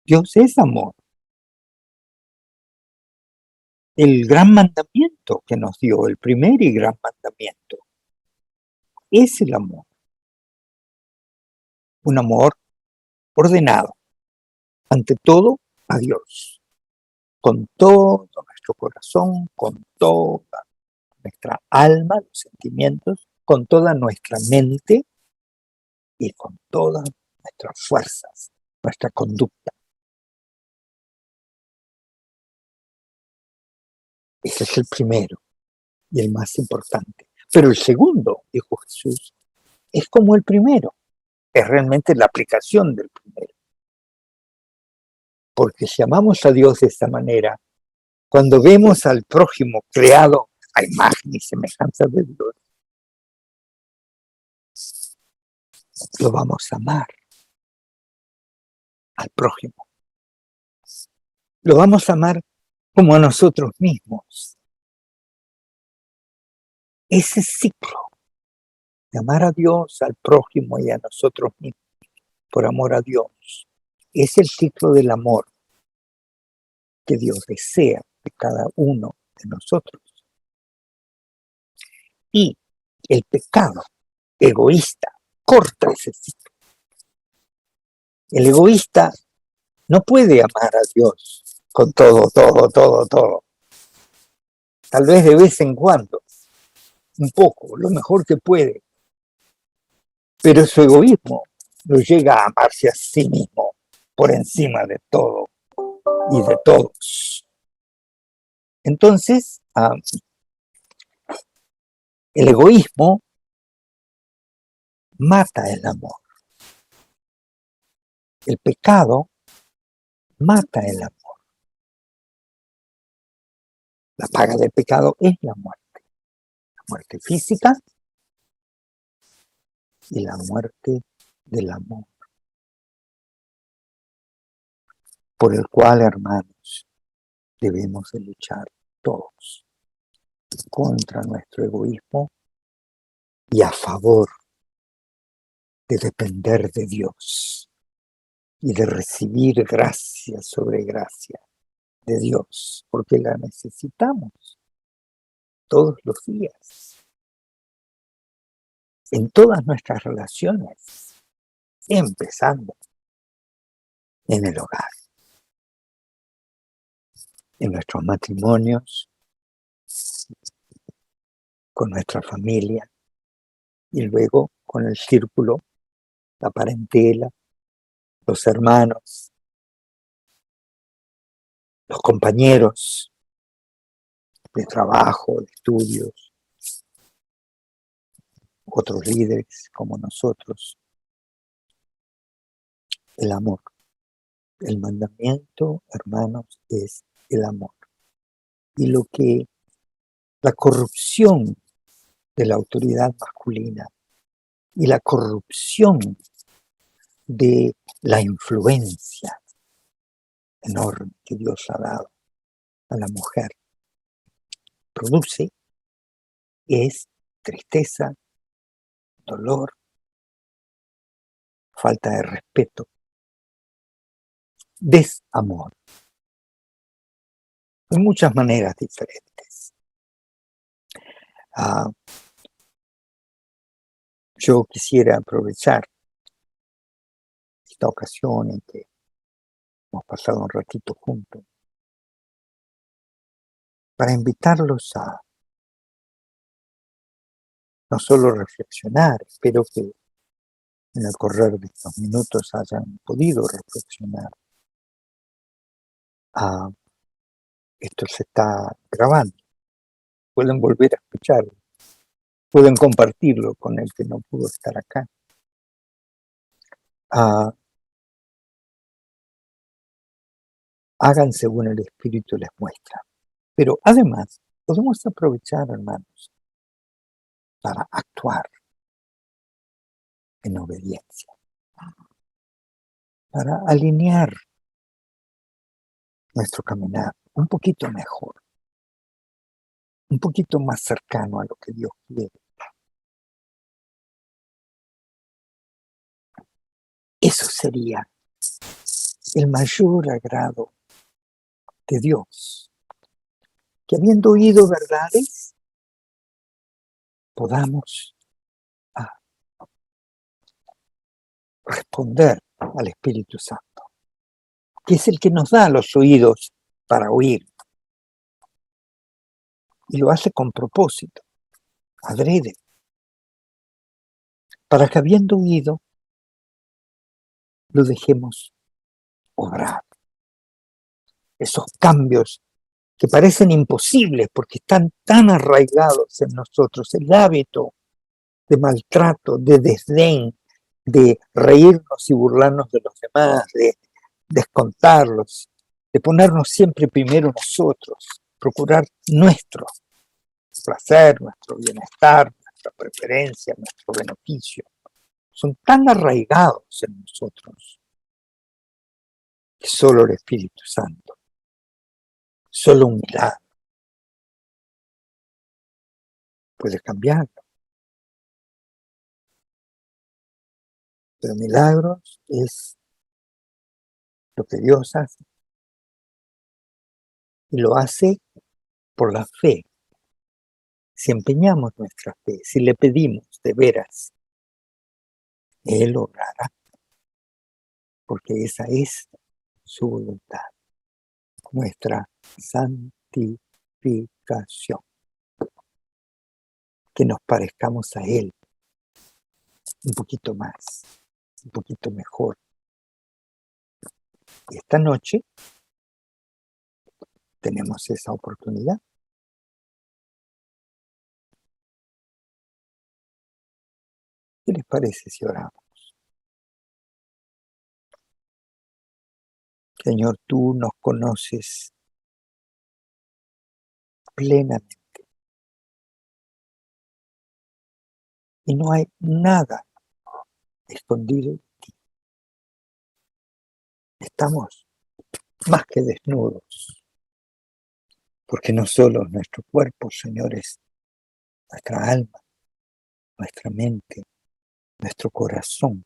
Dios es amor. El gran mandamiento que nos dio, el primer y gran mandamiento, es el amor. Un amor ordenado, ante todo, a Dios, con todo nuestro corazón, con toda nuestra alma, los sentimientos, con toda nuestra mente y con todas nuestras fuerzas, nuestra conducta. Ese es el primero y el más importante. Pero el segundo, dijo Jesús, es como el primero. Es realmente la aplicación del primero. Porque si amamos a Dios de esta manera, cuando vemos al prójimo creado a imagen y semejanza de Dios, lo vamos a amar al prójimo. Lo vamos a amar como a nosotros mismos. Ese ciclo de amar a Dios, al prójimo y a nosotros mismos, por amor a Dios, es el ciclo del amor que Dios desea de cada uno de nosotros. Y el pecado egoísta corta ese ciclo. El egoísta no puede amar a Dios con todo. Tal vez de vez en cuando, un poco, lo mejor que puede. Pero su egoísmo lo llega a amarse a sí mismo por encima de todo y de todos. Entonces, el egoísmo mata el amor. El pecado mata el amor. La paga del pecado es la muerte física y la muerte del amor, por el cual, hermanos, debemos de luchar todos contra nuestro egoísmo y a favor de depender de Dios y de recibir gracia sobre gracia de Dios, porque la necesitamos todos los días, en todas nuestras relaciones, empezando en el hogar, en nuestros matrimonios, con nuestra familia y luego con el círculo, la parentela, los hermanos, los compañeros de trabajo, de estudios, otros líderes como nosotros. El amor. El mandamiento, hermanos, es el amor. Y lo que la corrupción de la autoridad masculina y la corrupción de la influencia enorme que Dios ha dado a la mujer produce es tristeza, dolor, falta de respeto, desamor, de muchas maneras diferentes. Yo quisiera aprovechar esta ocasión en que hemos pasado un ratito juntos para invitarlos a no solo reflexionar, espero que en el correr de estos minutos hayan podido reflexionar. Esto se está grabando, pueden volver a escucharlo, pueden compartirlo con el que no pudo estar acá. Hagan según el Espíritu les muestra. Pero además, podemos aprovechar, hermanos, para actuar en obediencia, para alinear nuestro caminar un poquito mejor, un poquito más cercano a lo que Dios quiere. Eso sería el mayor agrado de Dios, que habiendo oído verdades, podamos responder al Espíritu Santo, que es el que nos da los oídos para oír. Y lo hace con propósito, adrede, para que habiendo oído, lo dejemos obrar. Esos cambios que parecen imposibles porque están tan arraigados en nosotros, el hábito de maltrato, de desdén, de reírnos y burlarnos de los demás, de descontarlos, de ponernos siempre primero nosotros, procurar nuestro placer, nuestro bienestar, nuestra preferencia, nuestro beneficio. Son tan arraigados en nosotros que solo el Espíritu Santo, solo un milagro puede cambiarlo. Pero milagros es lo que Dios hace. Y lo hace por la fe. Si empeñamos nuestra fe, si le pedimos de veras, Él obrará. Porque esa es su voluntad. Nuestra santificación. Que nos parezcamos a Él un poquito más. un poquito mejor. Y esta noche tenemos esa oportunidad. ¿Qué les parece si oramos? Señor, tú nos conoces plenamente y no hay nada escondido de ti. Estamos más que desnudos, porque no solo nuestro cuerpo, Señor, es nuestra alma, nuestra mente, nuestro corazón,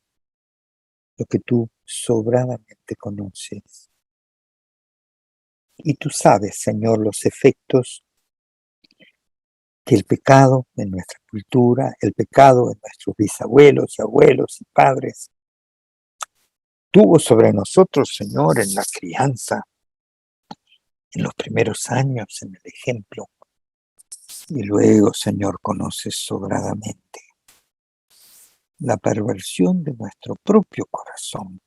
lo que tú sobradamente conoces. Y tú sabes, Señor, los efectos que el pecado en nuestra cultura, el pecado de nuestros bisabuelos y abuelos y padres, tuvo sobre nosotros, Señor, en la crianza, en los primeros años, en el ejemplo. Y luego, Señor, conoces sobradamente la perversión de nuestro propio corazón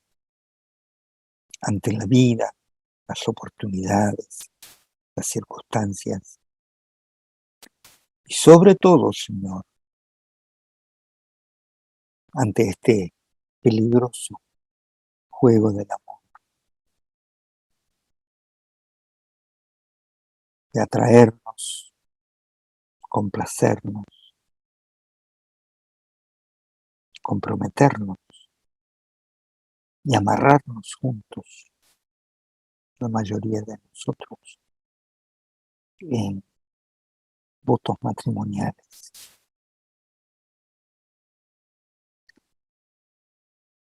ante la vida, las oportunidades, las circunstancias. Y sobre todo, Señor, ante este peligroso juego del amor, de atraernos, complacernos, comprometernos y amarrarnos juntos, la mayoría de nosotros, en votos matrimoniales.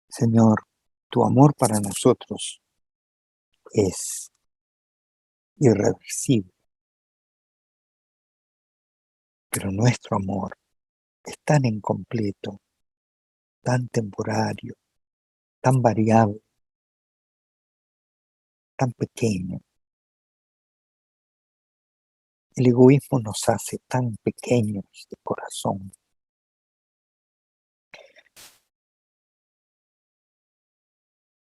Señor, tu amor para nosotros es irreversible, pero nuestro amor es tan incompleto, tan temporario, tan variable, tan pequeño. El egoísmo nos hace tan pequeños de corazón.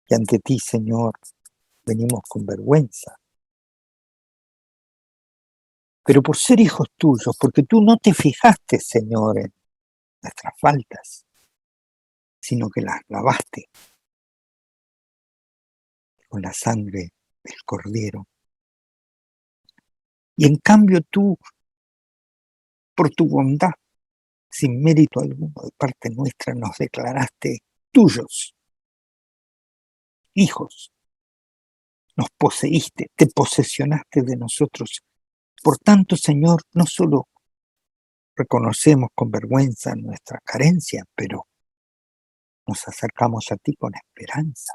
Y ante ti, Señor, venimos con vergüenza. Pero por ser hijos tuyos, porque tú no te fijaste, Señor, en nuestras faltas, sino que las lavaste con la sangre del Cordero. Y en cambio tú, por tu bondad, sin mérito alguno de parte nuestra, nos declaraste tuyos, hijos. Nos poseíste, te posesionaste de nosotros. Por tanto, Señor, no solo reconocemos con vergüenza nuestra carencia, pero nos acercamos a ti con esperanza.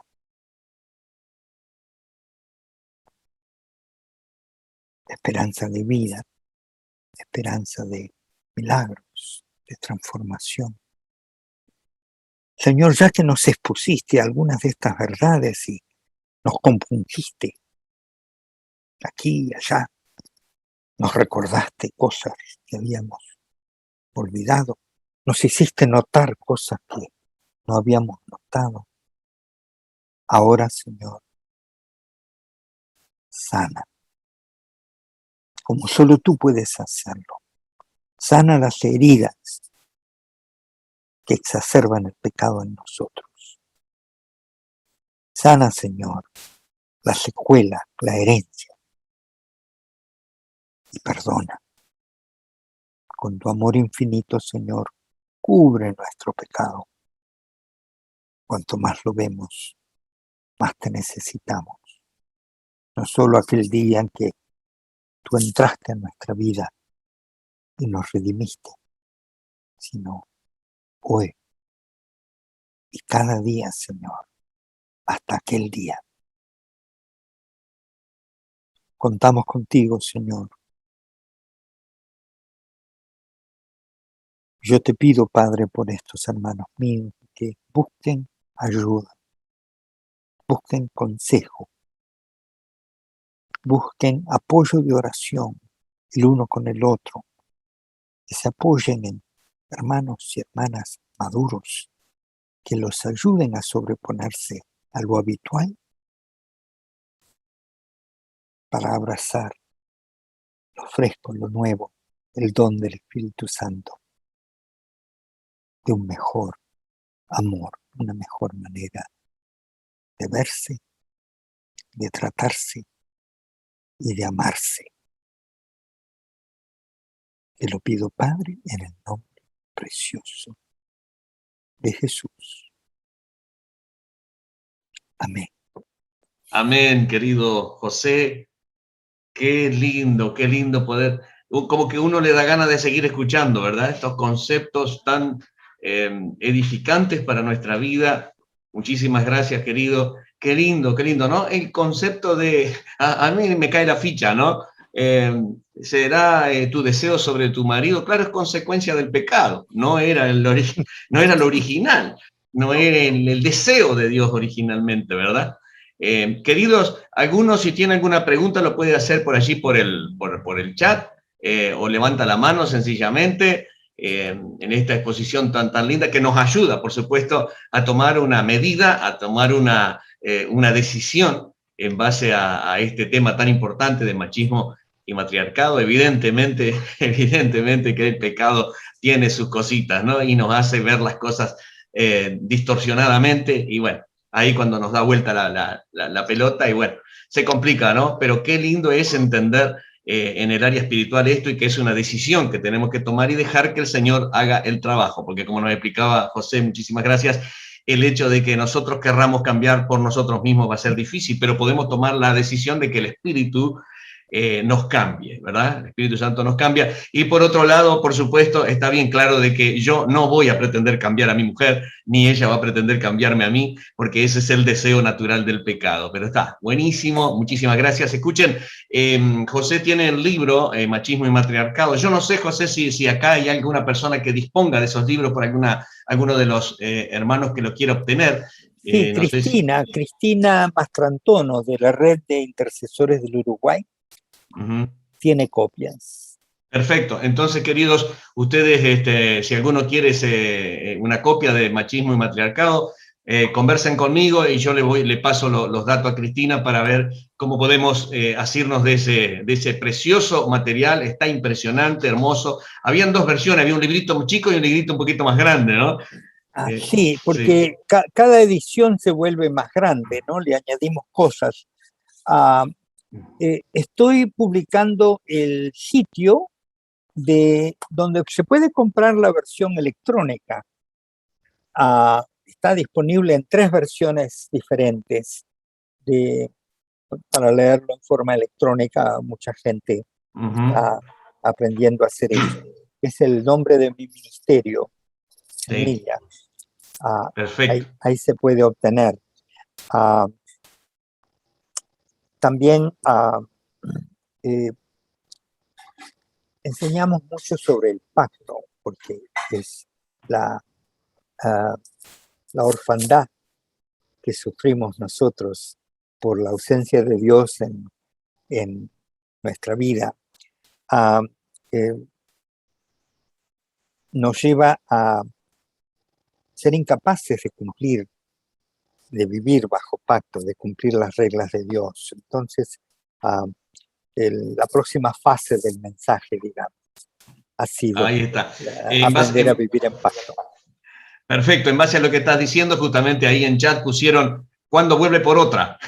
Esperanza de vida, esperanza de milagros, de transformación. Señor, ya que nos expusiste algunas de estas verdades y nos compungiste aquí y allá, nos recordaste cosas que habíamos olvidado, nos hiciste notar cosas que no habíamos notado. Ahora, Señor, sana, como solo tú puedes hacerlo. Sana las heridas que exacerban el pecado en nosotros. Sana, Señor, la secuela, la herencia. Y perdona. Con tu amor infinito, Señor, cubre nuestro pecado. Cuanto más lo vemos, más te necesitamos. No solo aquel día en que tú entraste en nuestra vida y nos redimiste, sino hoy y cada día, Señor, hasta aquel día. Contamos contigo, Señor. Yo te pido, Padre, por estos hermanos míos, que busquen ayuda, busquen consejo, busquen apoyo de oración el uno con el otro, que se apoyen en hermanos y hermanas maduros, que los ayuden a sobreponerse a lo habitual para abrazar lo fresco, lo nuevo, el don del Espíritu Santo, de un mejor amor, una mejor manera de verse, de tratarse y de amarse. Te lo pido, Padre, en el nombre precioso de Jesús. Amén. Amén, querido José. Qué lindo poder, como que uno le da ganas de seguir escuchando, ¿verdad? Estos conceptos tan edificantes para nuestra vida. Muchísimas gracias, querido. Qué lindo, ¿no? El concepto de, a mí me cae la ficha, ¿no? ¿Será tu deseo sobre tu marido? Claro, es consecuencia del pecado, no era no era lo original, no era el deseo de Dios originalmente, ¿verdad? Queridos, algunos si tienen alguna pregunta lo puede hacer por allí por el chat o levanta la mano sencillamente en esta exposición tan linda que nos ayuda, por supuesto, a tomar una medida, a tomar una decisión en base a este tema tan importante de machismo y matriarcado. Evidentemente que el pecado tiene sus cositas, ¿no? Y nos hace ver las cosas distorsionadamente y bueno, ahí cuando nos da vuelta la pelota y bueno, se complica, ¿no? Pero qué lindo es entender en el área espiritual esto y que es una decisión que tenemos que tomar y dejar que el Señor haga el trabajo, porque como nos explicaba José, muchísimas gracias, el hecho de que nosotros querramos cambiar por nosotros mismos va a ser difícil, pero podemos tomar la decisión de que el Espíritu nos cambie, ¿verdad? El Espíritu Santo nos cambia. Y por otro lado, por supuesto, está bien claro de que yo no voy a pretender cambiar a mi mujer, ni ella va a pretender cambiarme a mí, porque ese es el deseo natural del pecado. Pero está buenísimo, muchísimas gracias. Escuchen, José tiene el libro Machismo y Matriarcado. Yo no sé, José, si acá hay alguna persona que disponga de esos libros por alguno de los hermanos que lo quiera obtener. Sí, No Cristina, sé si... Cristina Mastrantono, de la Red de Intercesores del Uruguay, tiene copias. Perfecto. Entonces, queridos, ustedes, si alguno quiere una copia de Machismo y Matriarcado, conversen conmigo y yo le paso los datos a Cristina para ver cómo podemos asirnos de ese precioso material. Está impresionante, hermoso. Habían dos versiones, había un librito muy chico y un librito un poquito más grande, ¿no? Sí, porque sí. Cada edición se vuelve más grande, ¿no? Le añadimos cosas. Estoy publicando el sitio donde se puede comprar la versión electrónica. Está disponible en 3 versiones diferentes para leerlo en forma electrónica. Mucha gente está aprendiendo a hacer eso. Es el nombre de mi ministerio, Semilla. Perfecto. Ahí se puede obtener. También enseñamos mucho sobre el pacto, porque es la orfandad que sufrimos nosotros por la ausencia de Dios en nuestra vida. Nos lleva a ser incapaces de cumplir, de vivir bajo pacto, de cumplir las reglas de Dios. Entonces, la próxima fase del mensaje, digamos, ha sido ahí está. Aprender a vivir en pacto. Perfecto, en base a lo que estás diciendo, justamente ahí en chat pusieron ¿cuándo vuelve por otra?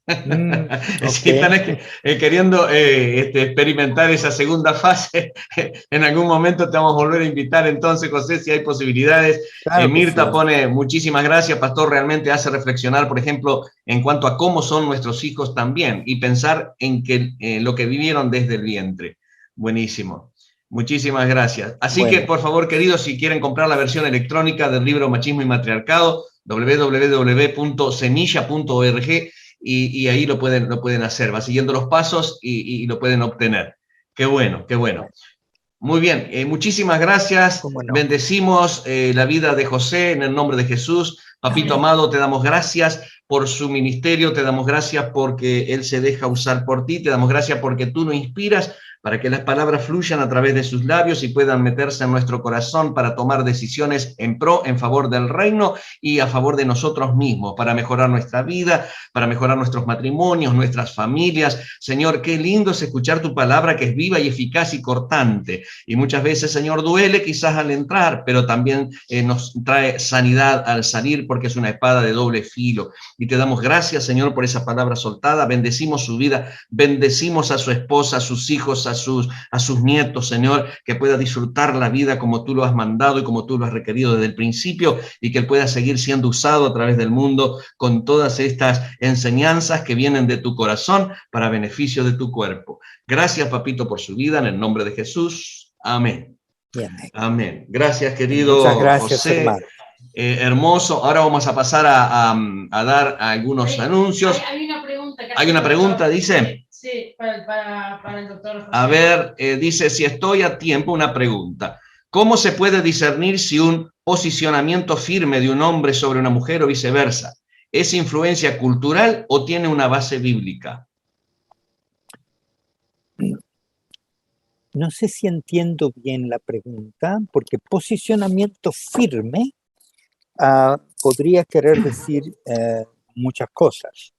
Okay. Si están queriendo experimentar esa segunda fase, en algún momento te vamos a volver a invitar entonces, José, si hay posibilidades. Claro Mirta sí. Pone, muchísimas gracias, pastor, realmente hace reflexionar, por ejemplo, en cuanto a cómo son nuestros hijos también, y pensar en lo que vivieron desde el vientre. Buenísimo. Muchísimas gracias. Así que, por favor, queridos, si quieren comprar la versión electrónica del libro Machismo y Matriarcado, www.semilla.org, y ahí lo pueden hacer, va siguiendo los pasos y lo pueden obtener. Qué bueno, qué bueno. Muy bien, muchísimas gracias. No? Bendecimos la vida de José en el nombre de Jesús. Papito amado, te damos gracias por su ministerio, te damos gracias porque él se deja usar por ti, te damos gracias porque tú nos inspiras para que las palabras fluyan a través de sus labios y puedan meterse en nuestro corazón para tomar decisiones en favor del reino y a favor de nosotros mismos, para mejorar nuestra vida, para mejorar nuestros matrimonios, nuestras familias. Señor, qué lindo es escuchar tu palabra, que es viva y eficaz y cortante. Y muchas veces, Señor, duele quizás al entrar, pero también nos trae sanidad al salir, porque es una espada de doble filo. Y te damos gracias, Señor, por esa palabra soltada. Bendecimos su vida, bendecimos a su esposa, a sus hijos, a sus nietos, Señor, que pueda disfrutar la vida como tú lo has mandado y como tú lo has requerido desde el principio, y que él pueda seguir siendo usado a través del mundo con todas estas enseñanzas que vienen de tu corazón para beneficio de tu cuerpo. Gracias, papito, por su vida, en el nombre de Jesús. Amén. Bien. Amén. Gracias, querido Muchas gracias, José. hermano. Hermoso. Ahora vamos a pasar a dar algunos anuncios. Hay una pregunta. Hay una pregunta, dice. Sí, para el doctor José. A ver, dice, si estoy a tiempo, una pregunta. ¿Cómo se puede discernir si un posicionamiento firme de un hombre sobre una mujer o viceversa es influencia cultural o tiene una base bíblica? No sé si entiendo bien la pregunta, porque posicionamiento firme podría querer decir muchas cosas.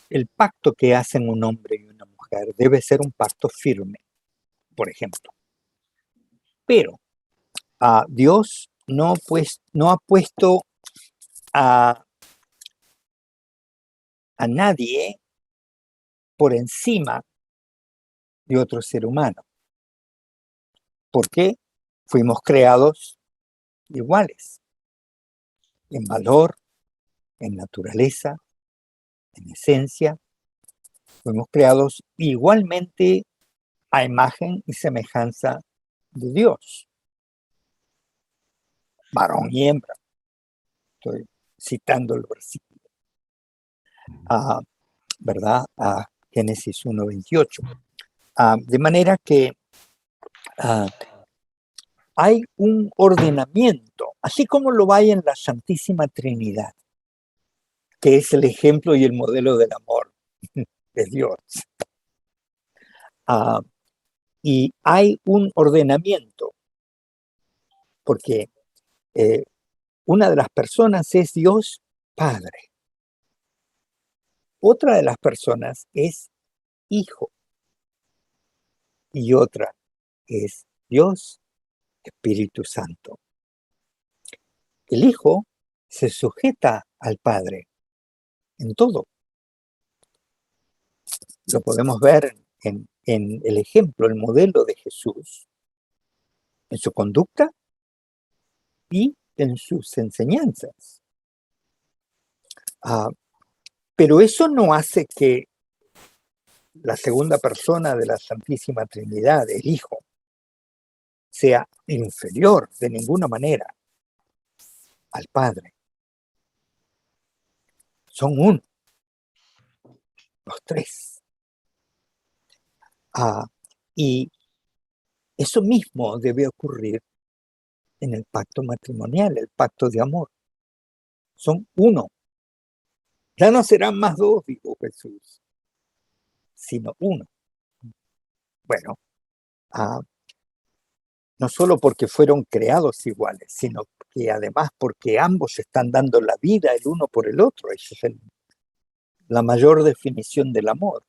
El pacto que hacen un hombre y una mujer debe ser un pacto firme, por ejemplo. Pero Dios no ha puesto a nadie por encima de otro ser humano. ¿Por qué? Fuimos creados iguales, en valor, en naturaleza, en esencia. Fuimos creados igualmente a imagen y semejanza de Dios. Varón y hembra. Estoy citando el versículo. ¿Verdad? Génesis 1:28. De manera que hay un ordenamiento, así como lo hay en la Santísima Trinidad, que es el ejemplo y el modelo del amor de Dios. Y hay un ordenamiento, porque una de las personas es Dios Padre. Otra de las personas es Hijo. Y otra es Dios Espíritu Santo. El Hijo se sujeta al Padre en todo. Lo podemos ver en el ejemplo, el modelo de Jesús, en su conducta y en sus enseñanzas. Pero eso no hace que la segunda persona de la Santísima Trinidad, el Hijo, sea inferior de ninguna manera al Padre. Son uno, los tres. Y eso mismo debe ocurrir en el pacto matrimonial, el pacto de amor. Son uno. Ya no serán más dos, dijo Jesús, sino uno. Bueno, no solo porque fueron creados iguales, sino que además porque ambos están dando la vida el uno por el otro. Esa es la mayor definición del amor.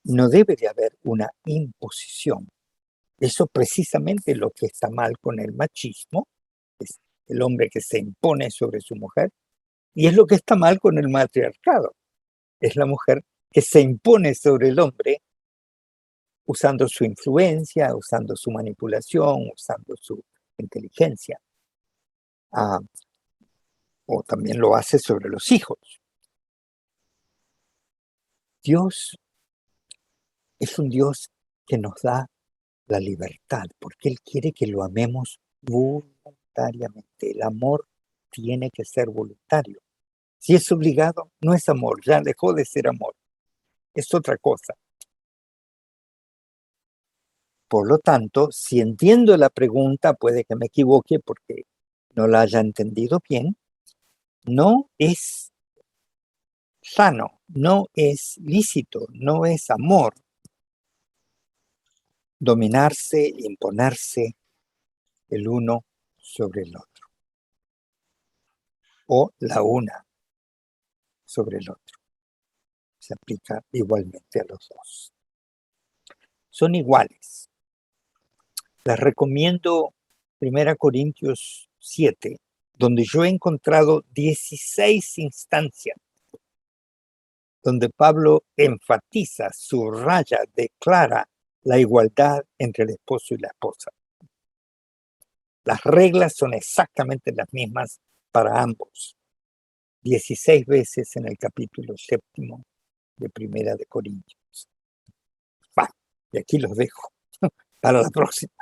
No debe de haber una imposición. Eso precisamente es lo que está mal con el machismo, es el hombre que se impone sobre su mujer, y es lo que está mal con el matriarcado, es la mujer que se impone sobre el hombre usando su influencia, usando su manipulación, usando su inteligencia. O también lo hace sobre los hijos. Dios es un Dios que nos da la libertad, porque Él quiere que lo amemos voluntariamente. El amor tiene que ser voluntario. Si es obligado, no es amor, ya dejó de ser amor. Es otra cosa. Por lo tanto, si entiendo la pregunta, puede que me equivoque porque no la haya entendido bien, no es sano, no es lícito, no es amor dominarse, imponerse el uno sobre el otro, o la una sobre el otro. Se aplica igualmente a los dos. Son iguales. Les recomiendo 1 Corintios 7, donde yo he encontrado 16 instancias donde Pablo enfatiza, subraya, declara la igualdad entre el esposo y la esposa. Las reglas son exactamente las mismas para ambos. 16 veces en el capítulo 7 de 1 Corintios. Bueno, y aquí los dejo para la próxima.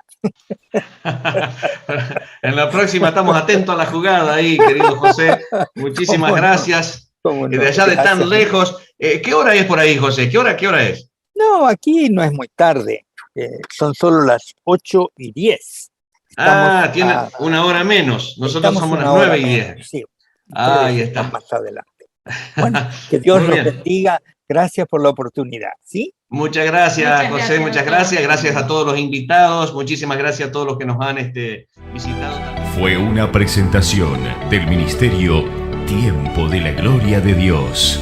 En la próxima estamos atentos a la jugada ahí, querido José. Muchísimas gracias. De allá de tan lejos. ¿Qué hora es por ahí, José? ¿Qué hora es? No, aquí no es muy tarde. Son solo las 8:10. Tiene una hora menos. Nosotros somos las 9:10. Sí. Ahí está. Más adelante. Bueno, que Dios los bendiga. Gracias por la oportunidad. ¿Sí? Muchas gracias, José. Muchas gracias. Gracias a todos los invitados. Muchísimas gracias a todos los que nos han visitado. Fue una presentación del Ministerio Tiempo de la Gloria de Dios.